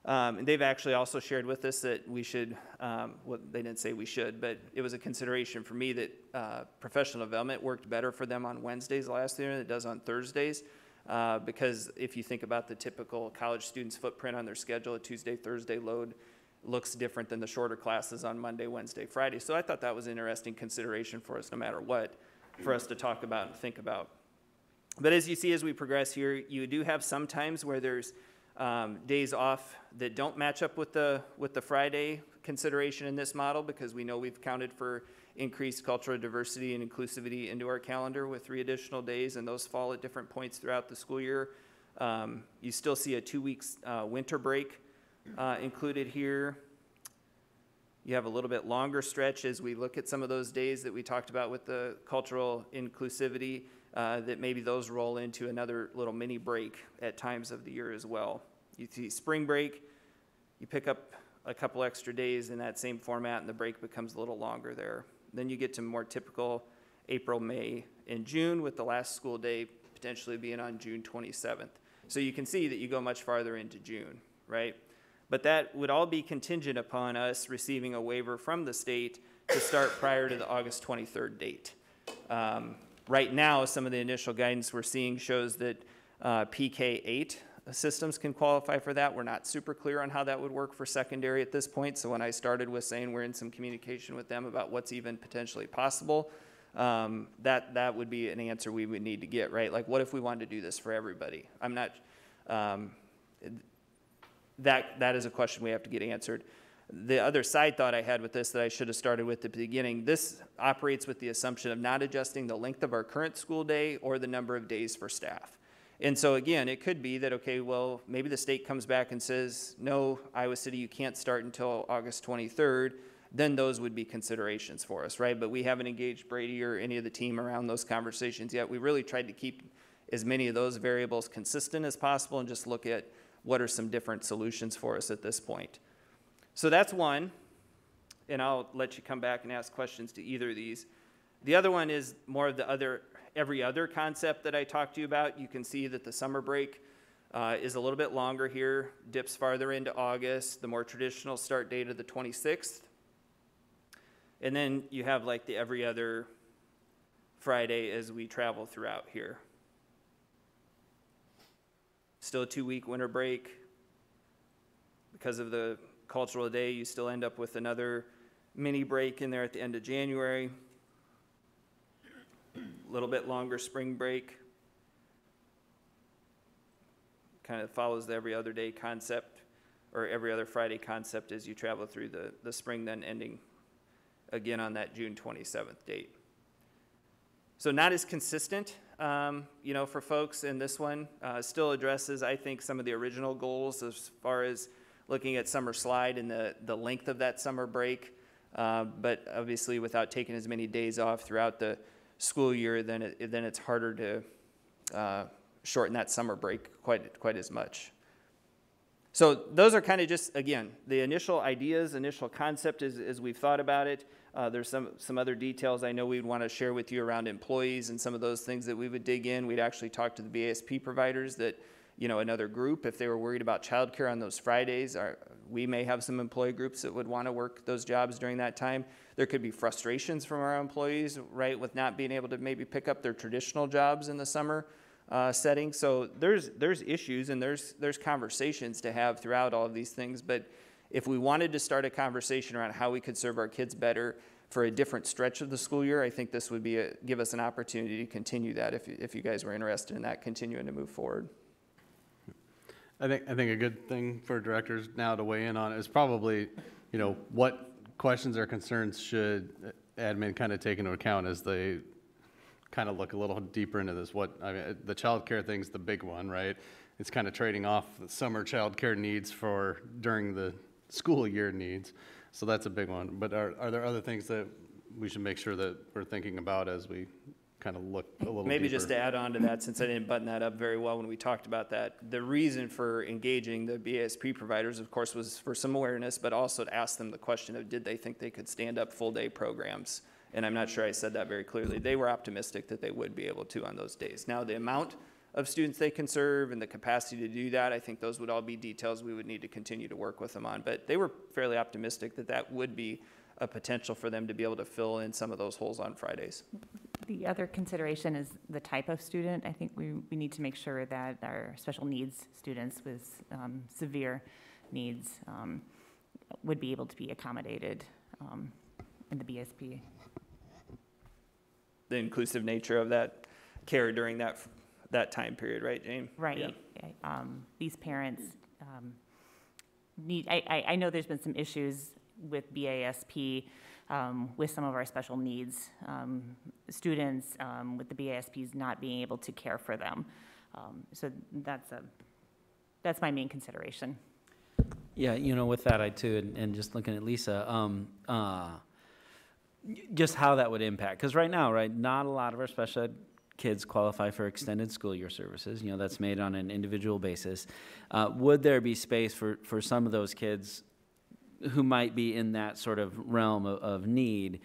And they've actually also shared with us that we should, well, they didn't say we should, but it was a consideration for me that professional development worked better for them on Wednesdays last year than it does on Thursdays. Because if you think about the typical college student's footprint on their schedule, a Tuesday, Thursday load looks different than the shorter classes on Monday, Wednesday, Friday. So I thought that was an interesting consideration for us no matter what, for us to talk about and think about. But as you see as we progress here, you do have some times where there's days off that don't match up with the Friday consideration in this model, because we know we've counted for increased cultural diversity and inclusivity into our calendar with 3 additional days, and those fall at different points throughout the school year. You still see a 2 weeks winter break included here. You have a little bit longer stretch as we look at some of those days that we talked about with the cultural inclusivity, that maybe those roll into another little mini break at times of the year as well. You see spring break, you pick up a couple extra days in that same format and the break becomes a little longer there. Then you get to more typical April, May, and June, with the last school day potentially being on June 27th. So you can see that you go much farther into June, right? But that would all be contingent upon us receiving a waiver from the state to start prior to the August 23rd date. Right now, some of the initial guidance we're seeing shows that PK8 systems can qualify for that. We're not super clear on how that would work for secondary at this point. So when I started with saying we're in some communication with them about what's even potentially possible, that would be an answer we would need to get, right? Like, what if we wanted to do this for everybody? I'm not, that is a question we have to get answered. The other side thought I had with this that I should have started with at the beginning, this operates with the assumption of not adjusting the length of our current school day or the number of days for staff. And so again, it could be that, okay, well, maybe the state comes back and says, no, Iowa City, you can't start until August 23rd. Then those would be considerations for us, right? But we haven't engaged Brady or any of the team around those conversations yet. We really tried to keep as many of those variables consistent as possible and just look at what are some different solutions for us at this point. So that's one, and I'll let you come back and ask questions to either of these. The other one is more of the every other concept that I talked to you about. You can see that the summer break is a little bit longer here, dips farther into August, the more traditional start date of the 26th. And then you have like the every other Friday as we travel throughout here. Still a 2-week winter break. Because of the cultural day, you still end up with another mini break in there at the end of January. A little bit longer spring break. Kind of follows the every other day concept, or every other Friday concept as you travel through the spring, then ending again on that June 27th date. So not as consistent, for folks in this one. Still addresses, I think, some of the original goals as far as looking at summer slide and the length of that summer break. But obviously without taking as many days off throughout the school year, then it's harder to shorten that summer break quite as much. So those are kind of just, again, the initial ideas, initial concept as we've thought about it. There's some other details I know we'd want to share with you around employees and some of those things that we would dig in. We'd actually talk to the BASP providers that, you know, another group, if they were worried about childcare on those Fridays, we may have some employee groups that would want to work those jobs during that time. There could be frustrations from our employees, right, with not being able to maybe pick up their traditional jobs in the summer setting. So there's issues and there's conversations to have throughout all of these things. But if we wanted to start a conversation around how we could serve our kids better for a different stretch of the school year, I think this would be give us an opportunity to continue that if you guys were interested in that, continuing to move forward. I think a good thing for directors now to weigh in on is probably, you know, what questions or concerns should admin kind of take into account as they kind of look a little deeper into this. The child care thing's the big one, right? It's kind of trading off the summer child care needs for during the school year needs. So that's a big one. But are there other things that we should make sure that we're thinking about as we kind of look a little Maybe deeper? just to add on to that, since I didn't button that up very well when we talked about that, the reason for engaging the BASP providers, of course, was for some awareness, but also to ask them the question of did they think they could stand up full-day programs? And I'm not sure I said that very clearly. They were optimistic that they would be able to on those days. Now, the amount of students they can serve and the capacity to do that, I think those would all be details we would need to continue to work with them on. But they were fairly optimistic that that would be a potential for them to be able to fill in some of those holes on Fridays. The other consideration is the type of student. I think we need to make sure that our special needs students with severe needs would be able to be accommodated in the BSP. The inclusive nature of that care during that time period, right, Jane? Right. Yeah. These parents need, I know there's been some issues with BASP with some of our special needs students with the BASPs not being able to care for them. So that's my main consideration. Yeah, you know, with that, I too, and just looking at Lisa, just how that would impact. Because right now, right, not a lot of our special ed kids qualify for extended school year services. You know, that's made on an individual basis. Would there be space for some of those kids who might be in that sort of realm of need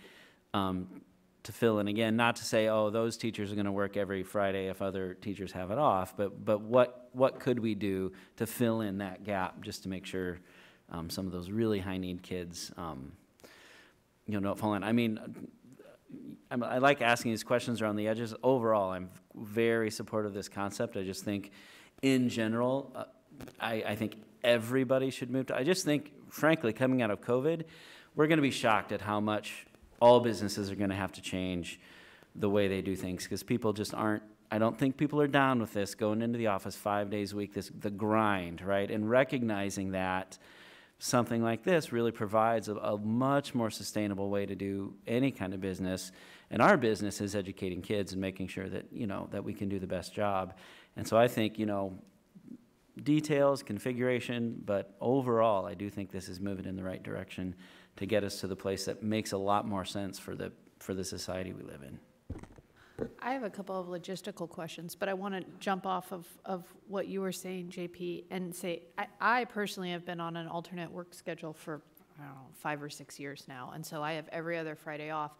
to fill in? Again, not to say, oh, those teachers are going to work every Friday if other teachers have it off, but what could we do to fill in that gap just to make sure some of those really high need kids don't fall in? I mean, I like asking these questions around the edges. Overall, I'm very supportive of this concept. I just think, in general, I think everybody should move to. I just think, frankly, coming out of COVID, we're going to be shocked at how much all businesses are going to have to change the way they do things, because people just aren't. I don't think people are down with this going into the office 5 days a week. The grind, right, and recognizing that something like this really provides a much more sustainable way to do any kind of business. And our business is educating kids and making sure that, that we can do the best job. And so I think, details, configuration, but overall, I do think this is moving in the right direction to get us to the place that makes a lot more sense for the society we live in. I have a couple of logistical questions, but I want to jump off of what you were saying, JP, and say I personally have been on an alternate work schedule for, I don't know, 5 or 6 years now, and so I have every other Friday off.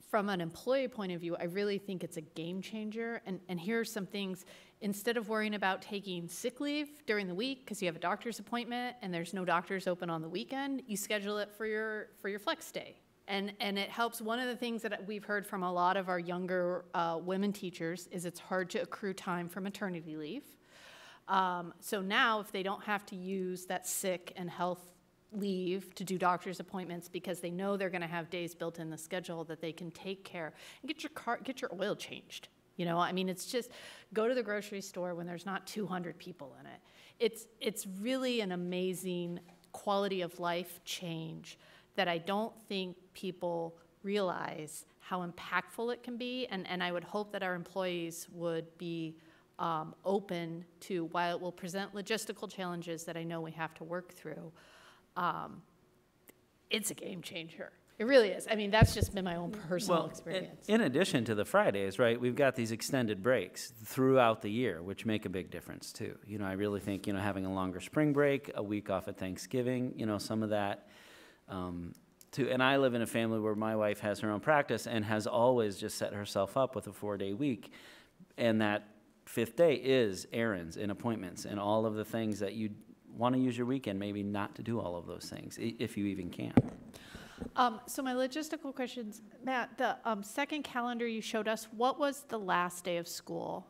From an employee point of view, I really think it's a game changer, and here are some things. Instead of worrying about taking sick leave during the week because you have a doctor's appointment and there's no doctors open on the weekend, you schedule it for your flex day. And it helps. One of the things that we've heard from a lot of our younger women teachers is it's hard to accrue time for maternity leave. So now if they don't have to use that sick and health leave to do doctor's appointments because they know they're going to have days built in the schedule that they can take care and get your oil changed. I mean, it's just go to the grocery store when there's not 200 people in it. It's really an amazing quality of life change that I don't think people realize how impactful it can be, and I would hope that our employees would be open to, while it will present logistical challenges that I know we have to work through, it's a game changer. It really is. I mean, that's just been my own personal experience. In addition to the Fridays, right, we've got these extended breaks throughout the year, which make a big difference too. I really think, having a longer spring break, a week off at Thanksgiving, some of that and I live in a family where my wife has her own practice and has always just set herself up with a 4-day week. And that 5th day is errands and appointments and all of the things that you want to use your weekend maybe not to do all of those things, if you even can. So my logistical questions, Matt, the second calendar you showed us, what was the last day of school?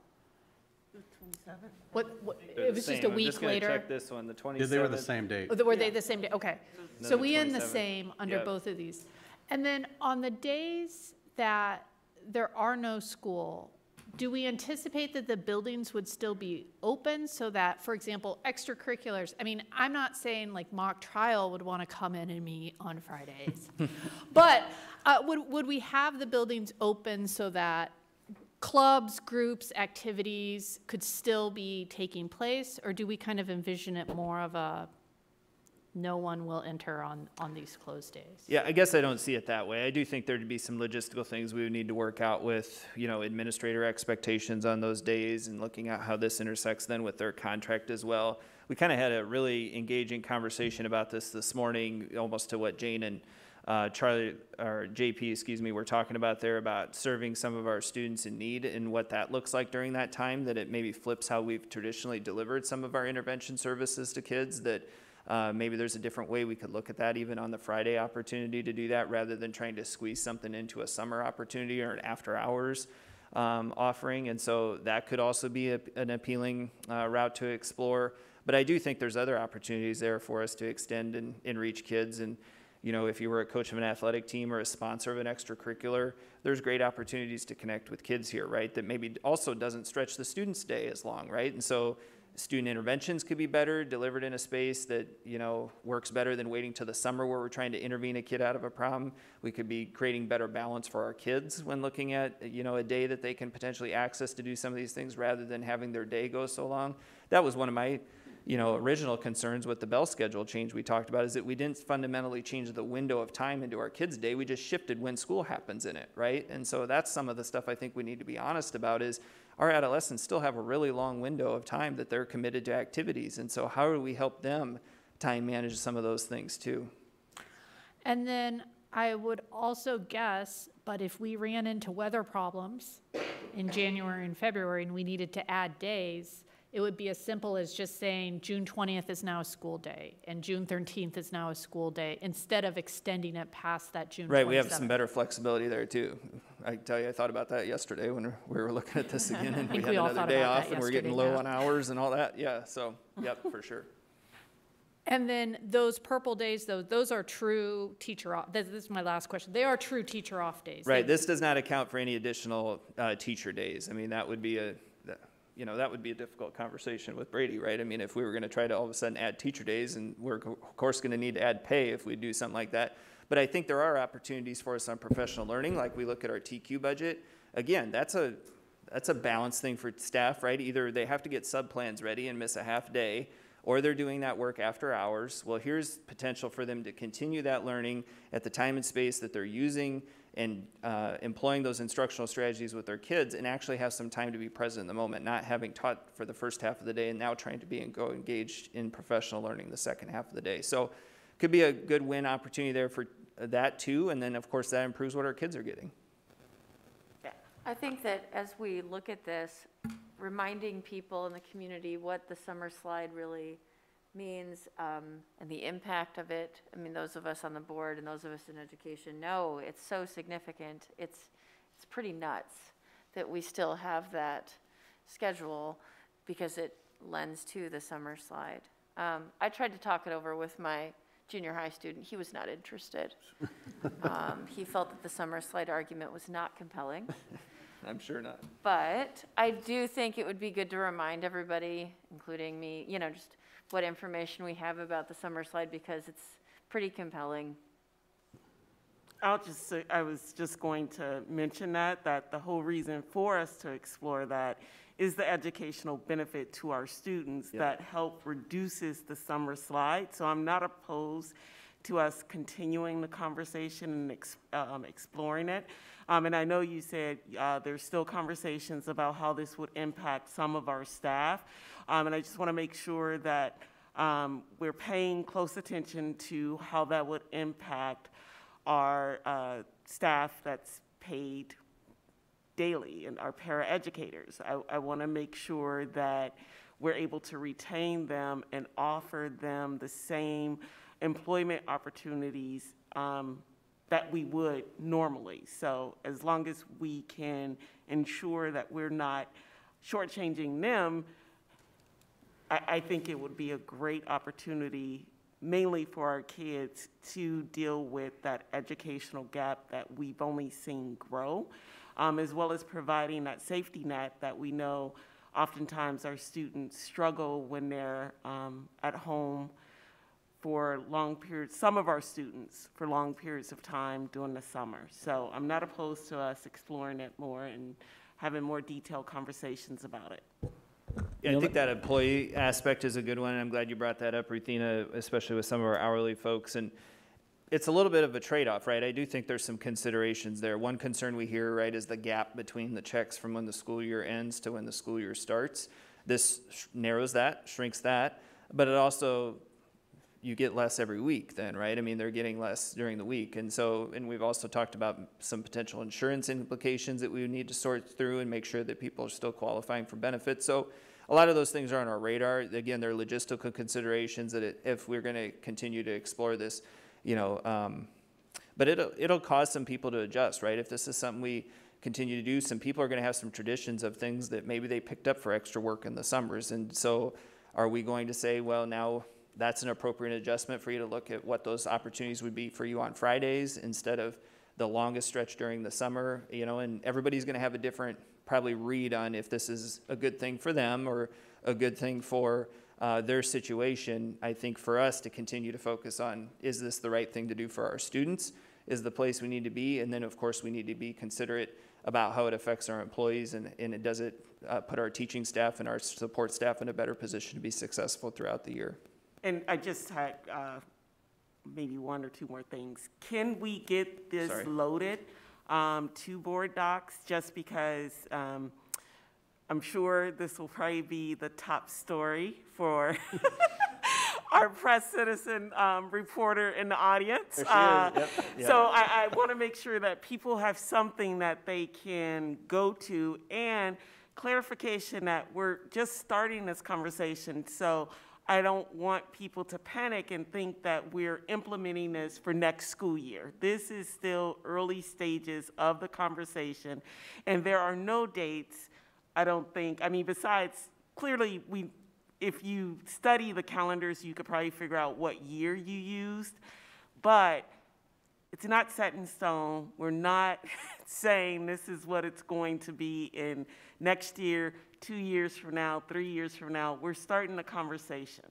The 27th? What it was just a week just gonna later? check this one, the 27th. Yeah, they were the same date. Oh, were they the same day? Okay. No, So the we end the 27th. same under Yep. both of these. And then on the days that there are no school, do we anticipate that the buildings would still be open so that, for example, extracurriculars, I mean, I'm not saying like mock trial would want to come in and meet on Fridays, but would we have the buildings open so that clubs, groups, activities could still be taking place, or do we kind of envision it more of a no one will enter on these closed days? Yeah, I guess I don't see it that way. I do think there'd be some logistical things we would need to work out with, administrator expectations on those days and looking at how this intersects then with their contract as well. We kind of had a really engaging conversation about this morning, almost to what Jane and Charlie, or JP, excuse me, were talking about there about serving some of our students in need and what that looks like during that time, that it maybe flips how we've traditionally delivered some of our intervention services to kids, that maybe there's a different way we could look at that even on the Friday opportunity to do that rather than trying to squeeze something into a summer opportunity or an after hours offering. And so that could also be an appealing route to explore. But I do think there's other opportunities there for us to extend and reach kids. And if you were a coach of an athletic team or a sponsor of an extracurricular, there's great opportunities to connect with kids here, right? That maybe also doesn't stretch the student's day as long, right? And so student interventions could be better delivered in a space that, works better than waiting till the summer where we're trying to intervene a kid out of a problem. We could be creating better balance for our kids when looking at, a day that they can potentially access to do some of these things rather than having their day go so long. That was one of my original concerns with the bell schedule change we talked about, is that we didn't fundamentally change the window of time into our kids' day. We just shifted when school happens in it, right? And so that's some of the stuff I think we need to be honest about, is our adolescents still have a really long window of time that they're committed to activities. And so how do we help them time manage some of those things too? And then I would also guess, but if we ran into weather problems in January and February and we needed to add days, it would be as simple as just saying June 20th is now a school day and June 13th is now a school day, instead of extending it past that June 27th. Right, we have some better flexibility there too. I tell you, I thought about that yesterday when we were looking at this again, and we had another day off and we're getting low on hours and all that. Yeah, so, yep, for sure. And then those purple days, those are true teacher off. This is my last question. They are true teacher off days. Right, this does not account for any additional teacher days. I mean, that would be that would be a difficult conversation with Brady, right? I mean, if we were going to try to all of a sudden add teacher days, and we're of course going to need to add pay if we do something like that. But I think there are opportunities for us on professional learning, like we look at our TQ budget. Again, that's a balanced thing for staff, right? Either they have to get sub-plans ready and miss a half day, or they're doing that work after hours. Well, here's potential for them to continue that learning at the time and space that they're using and employing those instructional strategies with their kids, and actually have some time to be present in the moment, not having taught for the first half of the day and now trying to go engaged in professional learning the second half of the day. So could be a good win opportunity there for that too, and then of course that improves what our kids are getting. I think that as we look at this, reminding people in the community what the summer slide really means and the impact of it. I mean, those of us on the board and those of us in education know it's so significant. It's pretty nuts that we still have that schedule because it lends to the summer slide. I tried to talk it over with my junior high student. He was not interested. He felt that the summer slide argument was not compelling. I'm sure not. But I do think it would be good to remind everybody, including me, just what information we have about the summer slide, because it's pretty compelling. I was just going to mention that the whole reason for us to explore that is the educational benefit to our students that help reduces the summer slide. So I'm not opposed to us continuing the conversation and exploring it. And I know you said there's still conversations about how this would impact some of our staff. And I just want to make sure that we're paying close attention to how that would impact our staff that's paid daily and our paraeducators. I want to make sure that we're able to retain them and offer them the same employment opportunities that we would normally. So as long as we can ensure that we're not shortchanging them, I think it would be a great opportunity, mainly for our kids, to deal with that educational gap that we've only seen grow, as well as providing that safety net that we know oftentimes our students struggle when they're at home for long periods, some of our students for long periods of time during the summer. So I'm not opposed to us exploring it more and having more detailed conversations about it. Yeah, I think that employee aspect is a good one, and I'm glad you brought that up, Ruthina, especially with some of our hourly folks. And it's a little bit of a trade-off, right? I do think there's some considerations there. One concern we hear, right, is the gap between the checks from when the school year ends to when the school year starts. This narrows that, shrinks that, but it also, you get less every week then, right? I mean, they're getting less during the week. And so, and we've also talked about some potential insurance implications that we would need to sort through and make sure that people are still qualifying for benefits. So a lot of those things are on our radar. Again, they're logistical considerations that if we're going to continue to explore this, you know, but it'll cause some people to adjust, right? If this is something we continue to do, some people are going to have some traditions of things that maybe they picked up for extra work in the summers. And so are we going to say, well, now that's an appropriate adjustment for you to look at what those opportunities would be for you on Fridays instead of the longest stretch during the summer, you know, and everybody's going to have a different probably read on if this is a good thing for them or a good thing for their situation. I think for us to continue to focus on, is this the right thing to do for our students? Is the place we need to be? And then of course we need to be considerate about how it affects our employees and does it put our teaching staff and our support staff in a better position to be successful throughout the year. And I just had maybe one or two more things. Can we get this loaded to board docs, just because I'm sure this will probably be the top story for our press citizen reporter in the audience. There she is. Yep. So I want to make sure that people have something that they can go to, and clarification that we're just starting this conversation. So I don't want people to panic and think that we're implementing this for next school year. This is still early stages of the conversation, and there are no dates, I don't think. I mean, besides, clearly, if you study the calendars, you could probably figure out what year you used, but it's not set in stone. We're not saying this is what it's going to be in next year, 2 years from now, 3 years from now. We're starting the conversation.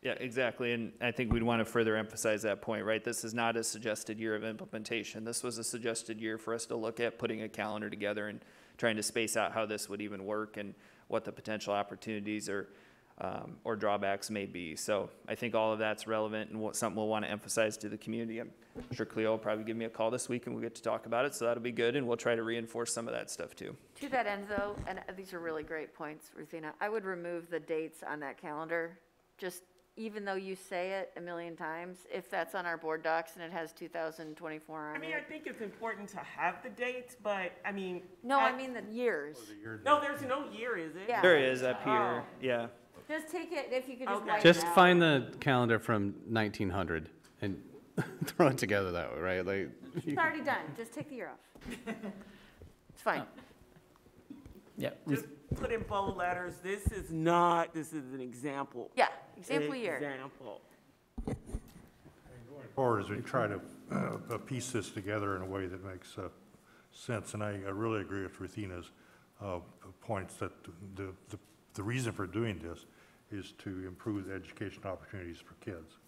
Yeah, exactly. And I think we'd want to further emphasize that point, right? This is not a suggested year of implementation. This was a suggested year for us to look at putting a calendar together and trying to space out how this would even work and what the potential opportunities or drawbacks may be. So I think all of that's relevant and something we'll want to emphasize to the community. I'm sure Cleo will probably give me a call this week and we'll get to talk about it, so that'll be good, and we'll try to reinforce some of that stuff too. To that end though, and these are really great points, Ruthina, I would remove the dates on that calendar, just even though you say it a million times, if that's on our board docs and it has 2024 on it. I mean, I think it's important to have the dates, but I mean. No, I mean the years. No, there's no year, is it? Yeah. There is up here, yeah. Just take it, if you could just write Just it out. find the calendar from 1900 and throw it together that way, right? Like, It's already done, just take the year off. It's fine. Yeah. Just put in bold letters, this is an example. Yeah, example year. Example. Going forward, as we try to piece this together in a way that makes sense, and I really agree with Ruthina's points that the reason for doing this is to improve the education opportunities for kids.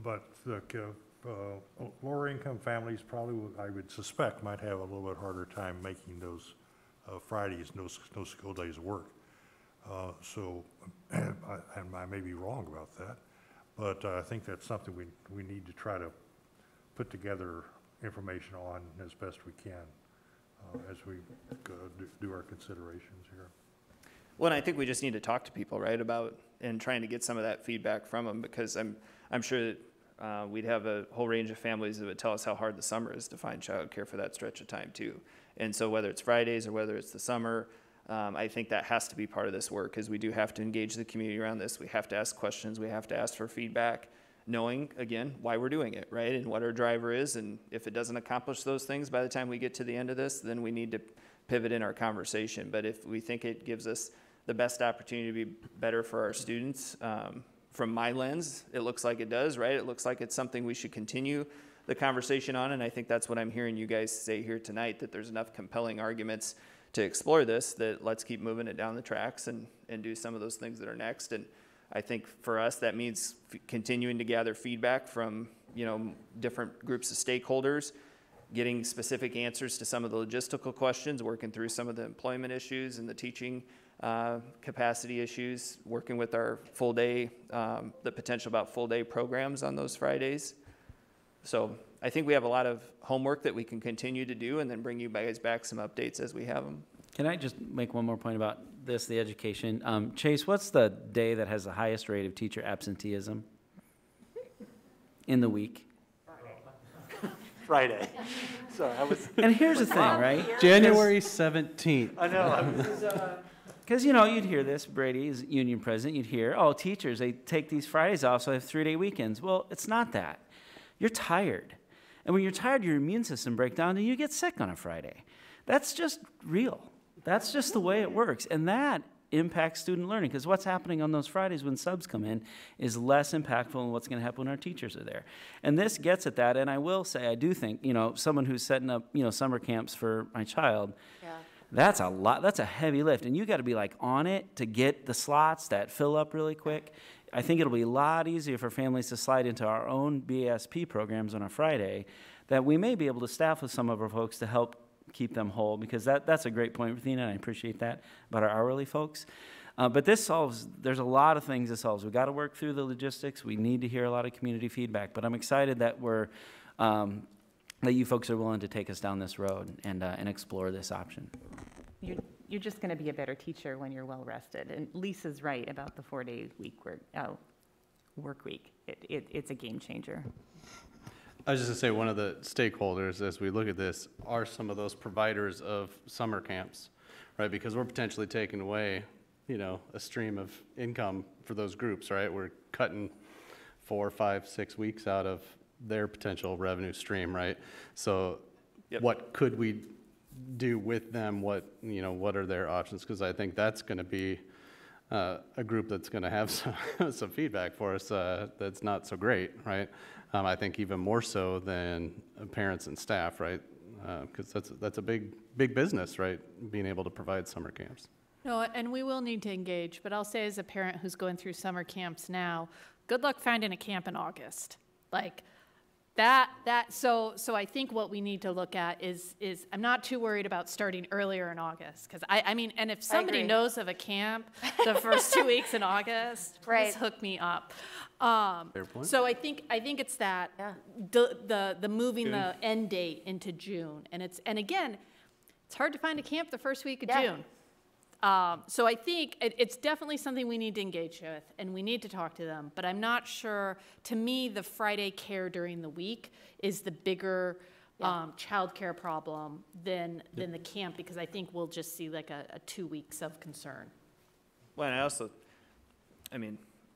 But the lower income families probably, I would suspect, might have a little bit harder time making those Fridays, no school days work. And I may be wrong about that, but I think that's something we need to try to put together information on as best we can as we do our considerations here. Well, and I think we just need to talk to people, right, about and trying to get some of that feedback from them, because I'm sure that We'd have a whole range of families that would tell us how hard the summer is to find childcare for that stretch of time too. And so whether it's Fridays or whether it's the summer, I think that has to be part of this work, because we do have to engage the community around this. We have to ask questions. We have to ask for feedback, knowing, again, why we're doing it, right? And what our driver is. And if it doesn't accomplish those things by the time we get to the end of this, then we need to pivot in our conversation. But if we think it gives us the best opportunity to be better for our students, from my lens, it looks like it does, right? It looks like it's something we should continue the conversation on, and I think that's what I'm hearing you guys say here tonight, that there's enough compelling arguments to explore this, that let's keep moving it down the tracks and do some of those things that are next. And I think for us, that means continuing to gather feedback from, different groups of stakeholders, getting specific answers to some of the logistical questions, working through some of the employment issues and the teaching capacity issues, working with our full day, the potential about full day programs on those Fridays. So I think we have a lot of homework that we can continue to do, and then bring you guys back some updates as we have them. Can I just make one more point about this, the education? Chase, what's the day that has the highest rate of teacher absenteeism in the week? Friday. So I was. And here's the thing, right? January 17th. I know. Because, you'd hear this, Brady is union president, you'd hear, oh, teachers, they take these Fridays off, so they have 3-day weekends. Well, it's not that. You're tired. And when you're tired, your immune system breaks down and you get sick on a Friday. That's just real. That's just the way it works. And that impacts student learning, because what's happening on those Fridays when subs come in is less impactful than what's going to happen when our teachers are there. And this gets at that. And I will say, I do think, someone who's setting up, summer camps for my child, that's a lot. That's a heavy lift. And you got to be on it to get the slots that fill up really quick. I think it'll be a lot easier for families to slide into our own BASP programs on a Friday, that we may be able to staff with some of our folks to help keep them whole, because that's a great point, Ruthina, and I appreciate that about our hourly folks. But there's a lot of things this solves. We've got to work through the logistics. We need to hear a lot of community feedback, but I'm excited that that you folks are willing to take us down this road and explore this option. You're just going to be a better teacher when you're well rested. And Lisa's right about the 4-day work week. It's a game changer. I was just going to say, one of the stakeholders as we look at this are some of those providers of summer camps, right? Because we're potentially taking away, a stream of income for those groups, right? We're cutting 4, 5, 6 weeks out of their potential revenue stream, right? So what could we do with them? What are their options? Because I think that's going to be a group that's going to have some feedback for us that's not so great, right? I think even more so than parents and staff, right? Because that's a big business, right? Being able to provide summer camps. No, and we will need to engage, but I'll say as a parent who's going through summer camps now, good luck finding a camp in August. So I think what we need to look at is I'm not too worried about starting earlier in August, because and if somebody knows of a camp the first 2 weeks in August, please hook me up. Fair point. So I think it's that the moving the end date into June, and again, it's hard to find a camp the first week of June. So I think it's definitely something we need to engage with, and we need to talk to them. But I'm not sure. To me, the Friday care during the week is the bigger childcare problem than the camp, because I think we'll just see a 2 weeks of concern. Well, and I also,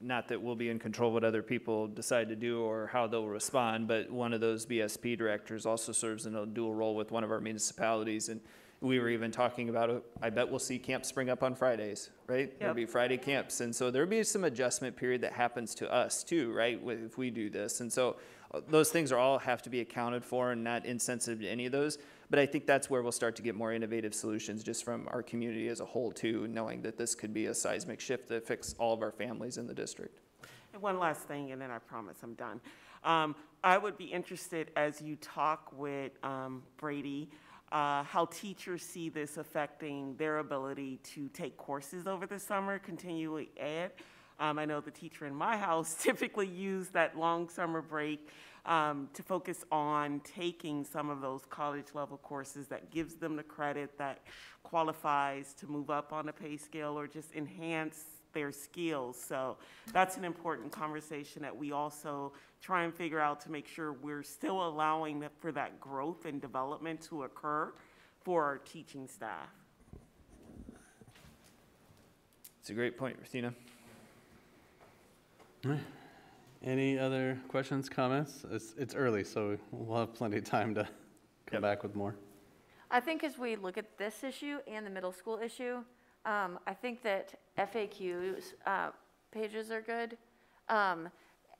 not that we'll be in control of what other people decide to do or how they'll respond, but one of those BSP directors also serves in a dual role with one of our municipalities, and we were even talking about, I bet we'll see camps spring up on Fridays, right? There'll be Friday camps. And so there'll be some adjustment period that happens to us too, right? If we do this. And so those things are all have to be accounted for, and not insensitive to any of those. But I think that's where we'll start to get more innovative solutions just from our community as a whole too, knowing that this could be a seismic shift that affects all of our families in the district. And one last thing, and then I promise I'm done. I would be interested, as you talk with Brady, how teachers see this affecting their ability to take courses over the summer, continually ed. I know the teacher in my house typically use that long summer break to focus on taking some of those college-level courses that gives them the credit that qualifies to move up on the pay scale or just enhance their skills. So that's an important conversation that we also try and figure out to make sure we're still allowing for that growth and development to occur for our teaching staff. It's a great point, Rethina. All right. Any other questions, comments? It's early, so we'll have plenty of time to come back with more. I think as we look at this issue and the middle school issue, I think that FAQs pages are good.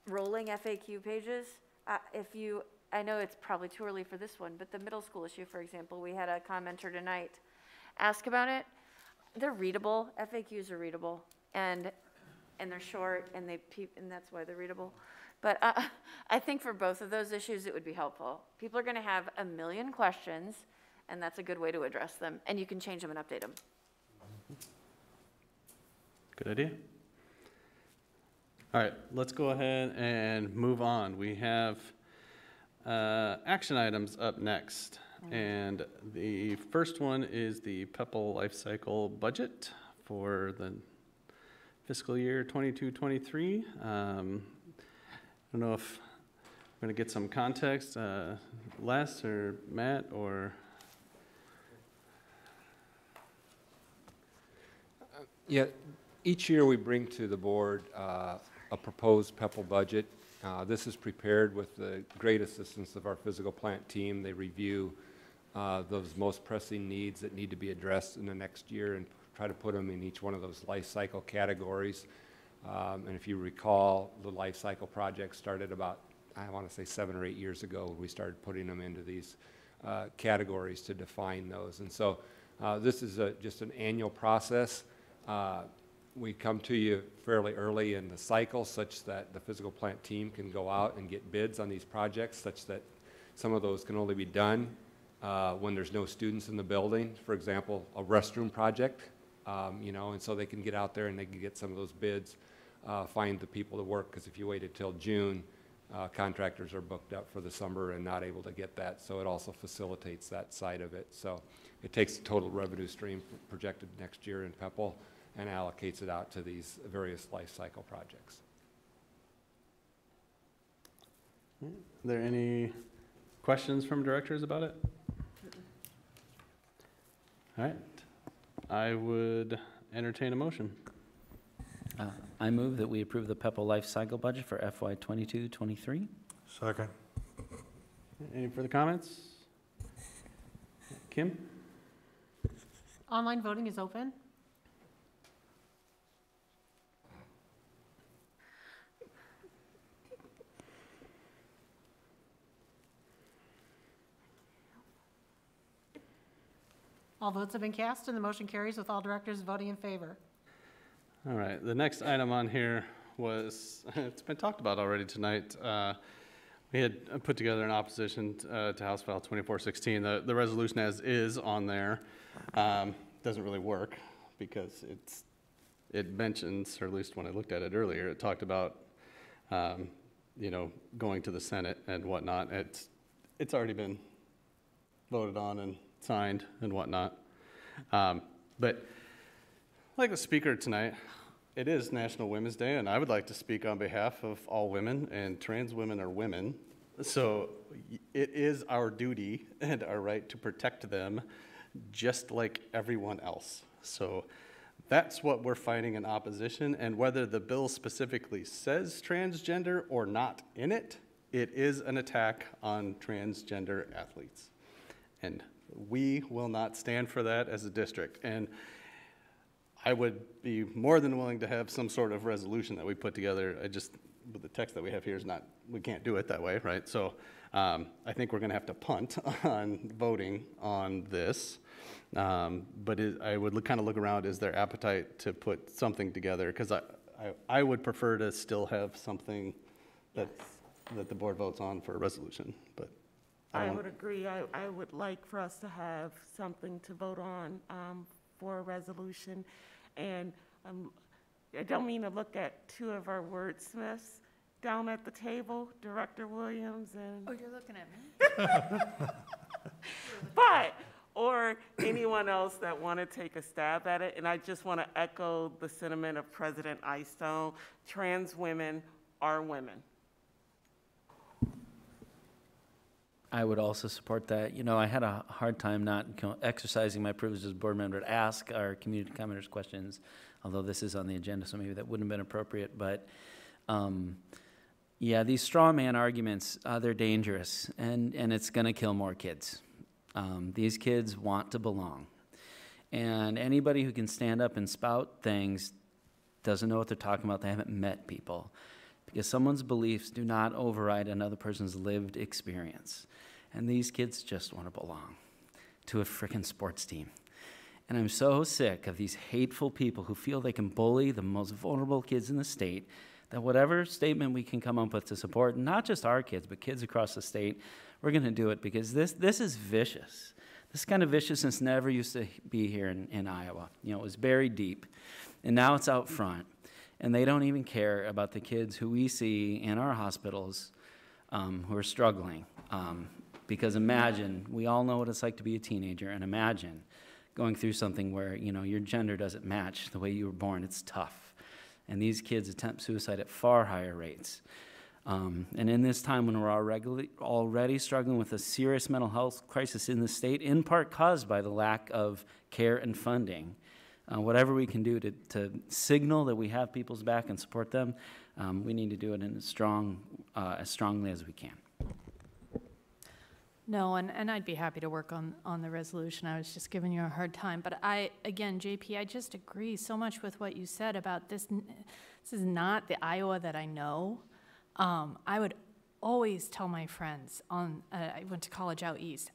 Rolling FAQ pages, I know it's probably too early for this one, but the middle school issue, for example, we had a commenter tonight ask about it. They're readable. FAQs are readable, and they're short, and that's why they're readable. But I think for both of those issues, it would be helpful. People are going to have a million questions, and that's a good way to address them. And you can change them and update them. Good idea. All right, let's go ahead and move on. We have action items up next. And the first one is the PEPL Life Cycle budget for the fiscal year 22-23. I don't know if I'm going to get some context. Les or Matt or... Yeah, each year we bring to the board a proposed PEPL budget. This is prepared with the great assistance of our physical plant team. They review those most pressing needs that need to be addressed in the next year and try to put them in each one of those life cycle categories. And if you recall, the life cycle project started about, I want to say 7 or 8 years ago when we started putting them into these categories to define those. And so this is just an annual process. We come to you fairly early in the cycle such that the physical plant team can go out and get bids on these projects, such that some of those can only be done when there's no students in the building. For example, a restroom project, and so they can get out there and they can get some of those bids, find the people to work, because if you waited till June, contractors are booked up for the summer and not able to get that, so it also facilitates that side of it. So it takes the total revenue stream projected next year in PEPL and allocates it out to these various life cycle projects. Are there any questions from directors about it? All right. I would entertain a motion. I move that we approve the PEPL Life Cycle budget for FY 22-23. Second. Any further comments? Kim? Online voting is open. All votes have been cast, and the motion carries with all directors voting in favor. All right, the next item on here was, it's been talked about already tonight. We had put together an opposition to House File 2416. The resolution as is on there doesn't really work because it mentions, or at least when I looked at it earlier, it talked about going to the Senate and whatnot. It's already been voted on and signed and whatnot. But like the speaker tonight, it is National Women's Day, and I would like to speak on behalf of all women, and trans women are women. So it is our duty and our right to protect them just like everyone else. So that's what we're fighting in opposition, and whether the bill specifically says transgender or not in it, it is an attack on transgender athletes. And we will not stand for that as a district. And I would be more than willing to have some sort of resolution that we put together. With the text that we have here is not, we can't do it that way, right? So I think we're gonna have to punt on voting on this. But I would kind of look around, is there appetite to put something together? Because I would prefer to still have something that the board votes on for a resolution, but. I would agree. I would like for us to have something to vote on for a resolution. And I don't mean to look at two of our wordsmiths down at the table, Director Williams and... Oh, you're looking at me? But or anyone else that want to take a stab at it. And I just want to echo the sentiment of President Eystone. Trans women are women. I would also support that. You know, I had a hard time not exercising my privilege as a board member to ask our community commenters questions, although this is on the agenda, so maybe that wouldn't have been appropriate. But yeah, these straw man arguments, they're dangerous, and it's going to kill more kids. These kids want to belong. And anybody who can stand up and spout things doesn't know what they're talking about. They haven't met people. Because someone's beliefs do not override another person's lived experience. And these kids just want to belong to a frickin' sports team. And I'm so sick of these hateful people who feel they can bully the most vulnerable kids in the state, that whatever statement we can come up with to support not just our kids, but kids across the state, we're going to do it, because this is vicious. This kind of viciousness never used to be here in Iowa. You know, it was buried deep, and now it's out front. And they don't even care about the kids who we see in our hospitals who are struggling. Because imagine, we all know what it's like to be a teenager, and imagine going through something where, you know, your gender doesn't match the way you were born. It's tough. And these kids attempt suicide at far higher rates. And in this time when we're already struggling with a serious mental health crisis in the state, in part caused by the lack of care and funding, whatever we can do to signal that we have people's back and support them, we need to do it as strongly as we can. No, and I'd be happy to work on the resolution. I was just giving you a hard time. But again, JP, I just agree so much with what you said about this. This is not the Iowa that I know. I would always tell my friends I went to college out east,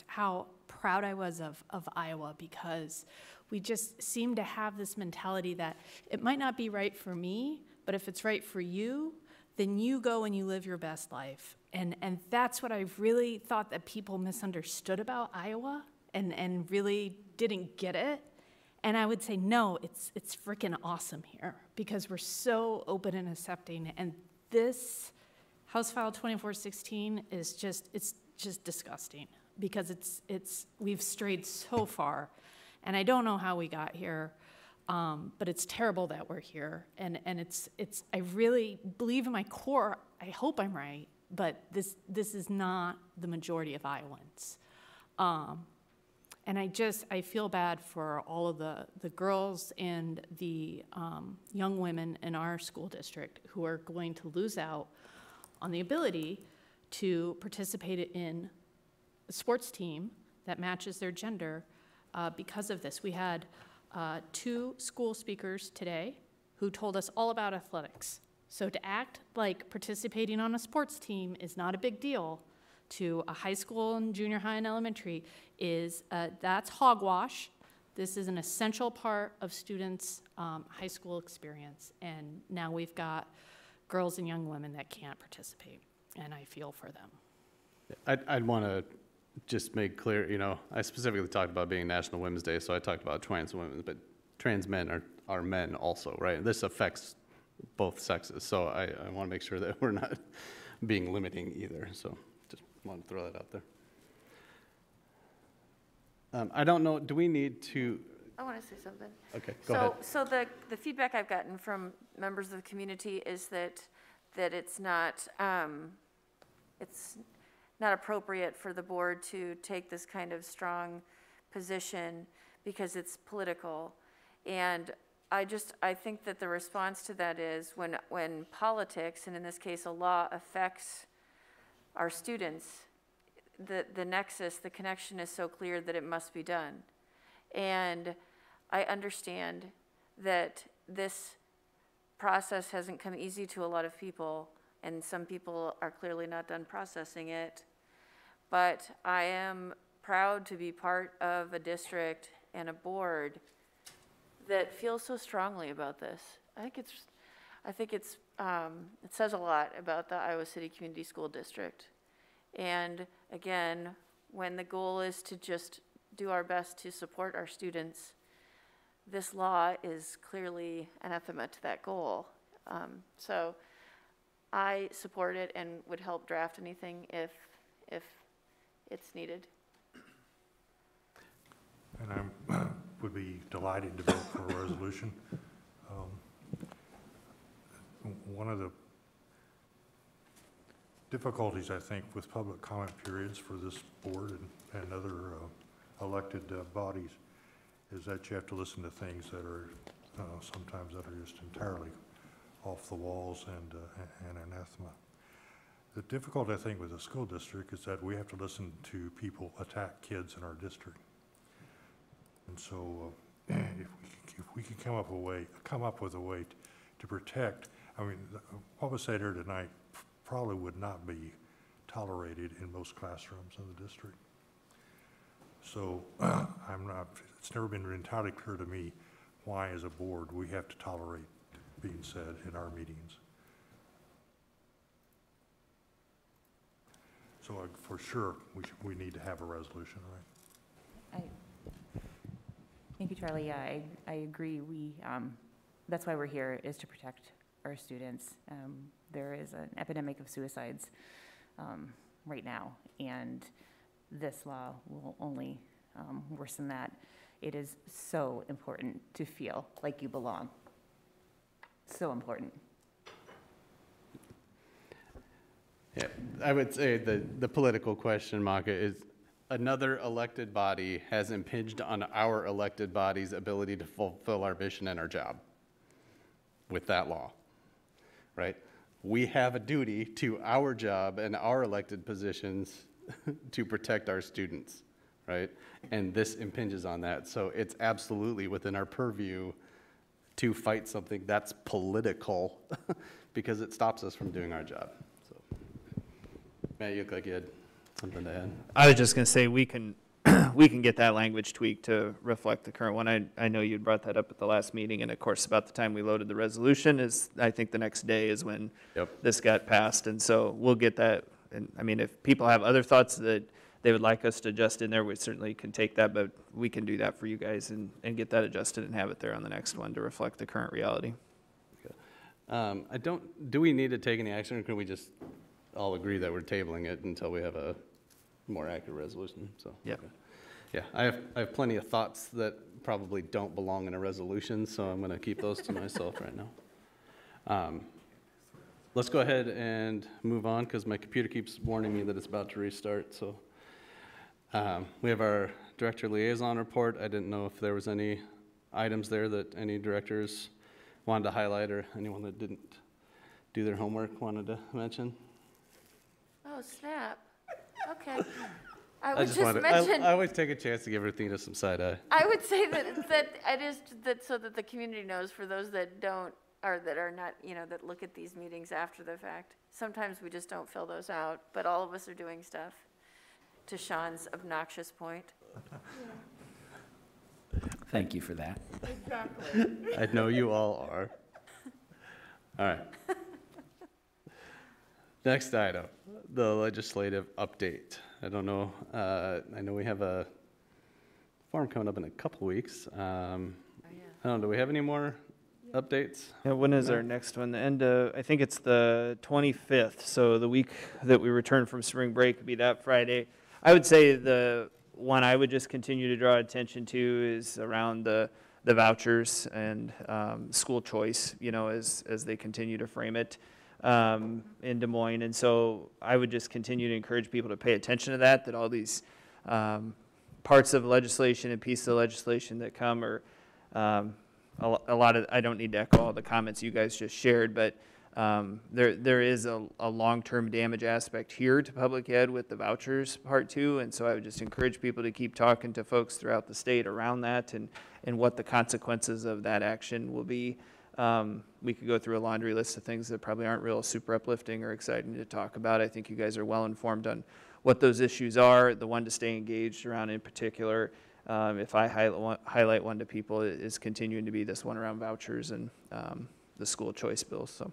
how proud I was of Iowa, because we just seem to have this mentality that it might not be right for me, but if it's right for you, then you go and you live your best life. And that's what I really thought that people misunderstood about Iowa and really didn't get it. And I would say, no, it's freaking awesome here, because we're so open and accepting. And this House File 2416 is it's just disgusting, because we've strayed so far. And I don't know how we got here, but it's terrible that we're here. And I really believe in my core, I hope I'm right, but this is not the majority of Iowans. And I feel bad for all of the girls and the young women in our school district who are going to lose out on the ability to participate in a sports team that matches their gender because of this. We had 2 school speakers today who told us all about athletics. So to act like participating on a sports team is not a big deal to a high school and junior high and elementary that's hogwash. This is an essential part of students' high school experience. And now we've got girls and young women that can't participate, and I feel for them. I'd want to just make clear, you know, I specifically talked about being National Women's Day, so I talked about trans women, but trans men are men also, right? This affects both sexes, so I want to make sure that we're not being limiting either, so just want to throw that out there. I don't know, do we need to? I want to say something. Okay, go ahead. So the feedback I've gotten from members of the community is that it's not appropriate for the board to take this kind of strong position because it's political. And I think that the response to that is when politics, and in this case a law, affects our students, the nexus, the connection is so clear that it must be done. And I understand that this process hasn't come easy to a lot of people, and some people are clearly not done processing it. But I am proud to be part of a district and a board that feels so strongly about this. I think it says a lot about the Iowa City Community School District. And again, when the goal is to just do our best to support our students, this law is clearly anathema to that goal. So I support it and would help draft anything if it's needed. and I would be delighted to vote for a resolution. One of the difficulties, I think, with public comment periods for this board and other elected bodies is that you have to listen to things that are sometimes that are just entirely off the walls and anathema. The difficulty, I think, with the school district is that we have to listen to people attack kids in our district. And so if we can come up with a way to protect, I mean, what was said here tonight probably would not be tolerated in most classrooms in the district. So it's never been entirely clear to me why, as a board, we have to tolerate being said in our meetings. So for sure, we need to have a resolution, right? Thank you, Charlie. Yeah, I agree. That's why we're here, is to protect our students. There is an epidemic of suicides right now, and this law will only worsen that. It is so important to feel like you belong. So important. Yeah, I would say the political question, Maka, is another elected body has impinged on our elected body's ability to fulfill our mission and our job with that law, right? We have a duty to our job and our elected positions to protect our students, right? And this impinges on that. So it's absolutely within our purview to fight something that's political because it stops us from doing our job. So, Matt, you look like you had something to add. I was just going to say we can get that language tweaked to reflect the current one. I know you brought that up at the last meeting, and of course, about the time we loaded the resolution is, I think the next day is when this got passed, and so we'll get that. And I mean, if people have other thoughts that they would like us to adjust in there, we certainly can take that, but we can do that for you guys and get that adjusted and have it there on the next one to reflect the current reality. Okay. Do we need to take any action, or can we just all agree that we're tabling it until we have a more accurate resolution? So yeah. Okay. Yeah, I have plenty of thoughts that probably don't belong in a resolution, so I'm going to keep those to myself right now. Let's go ahead and move on because my computer keeps warning me that it's about to restart. So we have our director liaison report. I didn't know if there was any items there that any directors wanted to highlight or anyone that didn't do their homework wanted to mention. Oh, snap. Okay. I would I always take a chance to give Athena some side eye. I would say that it is that so that the community knows, for those that don't, or that are not, that look at these meetings after the fact. Sometimes we just don't fill those out, but all of us are doing stuff, to Sean's obnoxious point. Thank you for that. Exactly. I know you all are. All right. Next item, the legislative update. I don't know, I know we have a forum coming up in a couple weeks. I don't know, do we have any more updates? Yeah, when is our next one? The end of, I think it's the 25th, so the week that we return from spring break would be that Friday. I would say the one I would just continue to draw attention to is around the vouchers and school choice, as they continue to frame it in Des Moines. And so I would just continue to encourage people to pay attention to that all these parts of legislation and pieces of legislation that come are a lot of, I don't need to echo all the comments you guys just shared, but there is a long-term damage aspect here to public ed with the vouchers part too. And so I would just encourage people to keep talking to folks throughout the state around that and what the consequences of that action will be. We could go through a laundry list of things that probably aren't real super uplifting or exciting to talk about. I think you guys are well informed on what those issues are. The one to stay engaged around in particular, if I highlight one to people, is continuing to be this one around vouchers and the school choice bills. So,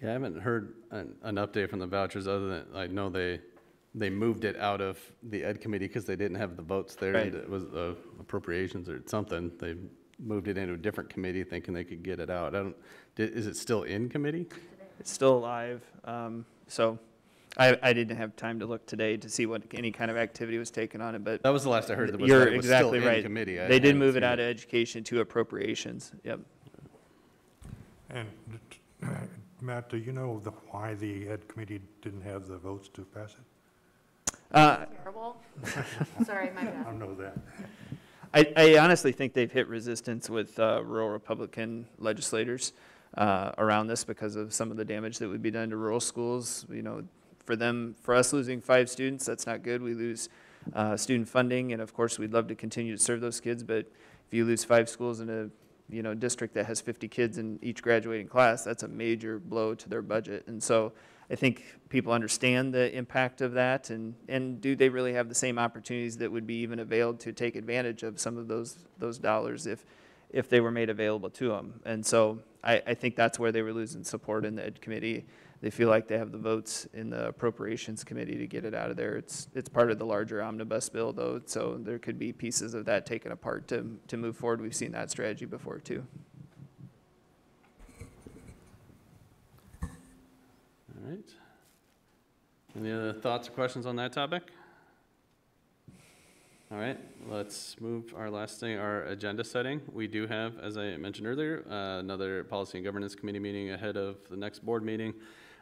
yeah, I haven't heard an update from the vouchers other than I know they moved it out of the ed committee because they didn't have the votes there. Right. It was appropriations or something. They moved it into a different committee thinking they could get it out. Is it still in committee? It's still alive. So I didn't have time to look today to see what any kind of activity was taken on it, but That was the last I heard. Was you're that it was still exactly in right. committee. I They did hadn't move it seen out of education to appropriations. Yep. And Matt, do you know why the Ed Committee didn't have the votes to pass it? Terrible. Sorry, my bad. I don't know that. I honestly think they've hit resistance with rural Republican legislators around this because of some of the damage that would be done to rural schools. You know, for us losing 5 students, that's not good. We lose student funding, and of course, we'd love to continue to serve those kids. But if you lose 5 schools in a district that has 50 kids in each graduating class, that's a major blow to their budget. And so I think people understand the impact of that, and do they really have the same opportunities that would be even availed to take advantage of some of those dollars if they were made available to them. And so I think that's where they were losing support in the Ed Committee. They feel like they have the votes in the Appropriations Committee to get it out of there. It's part of the larger omnibus bill, though, so there could be pieces of that taken apart to move forward. We've seen that strategy before, too. All right. Any other thoughts or questions on that topic? All right, let's move our last thing, our agenda setting. We do have, as I mentioned earlier, another Policy and Governance Committee meeting ahead of the next board meeting.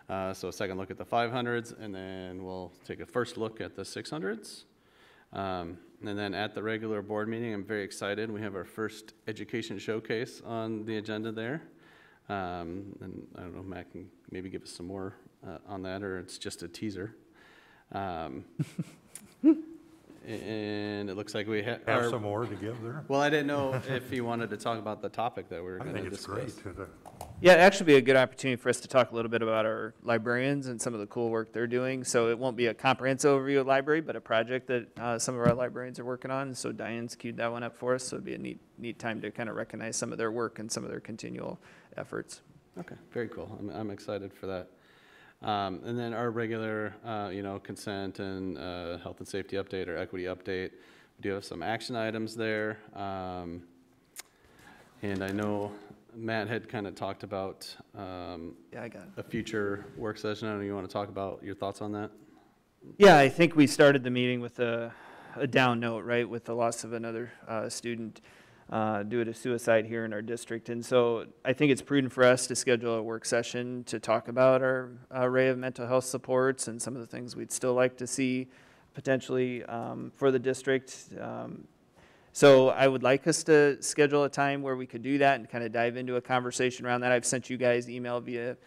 So a second look at the 500s, and then we'll take a first look at the 600s. And then at the regular board meeting, I'm very excited. We have our first education showcase on the agenda there. And I don't know, Matt can maybe give us some more on that, or it's just a teaser. And it looks like we have some more to give there. Well, I didn't know if you wanted to talk about the topic that we were going to discuss. I think it's great. Yeah, it'd actually be a good opportunity for us to talk a little bit about our librarians and some of the cool work they're doing. So it won't be a comprehensive overview of library, but a project that some of our librarians are working on. So Diane's queued that one up for us. So it'd be a neat time to kind of recognize some of their work and some of their continual efforts. Okay, very cool. I'm excited for that. And then our regular, consent and health and safety update or equity update. We do have some action items there. And I know Matt had kind of talked about a future work session. I don't know, you want to talk about your thoughts on that? Yeah, I think we started the meeting with a down note, right, with the loss of another student due to suicide here in our district. And so I think it's prudent for us to schedule a work session to talk about our array of mental health supports and some of the things we'd still like to see potentially for the district. So I would like us to schedule a time where we could do that and kind of dive into a conversation around that. I've sent you guys information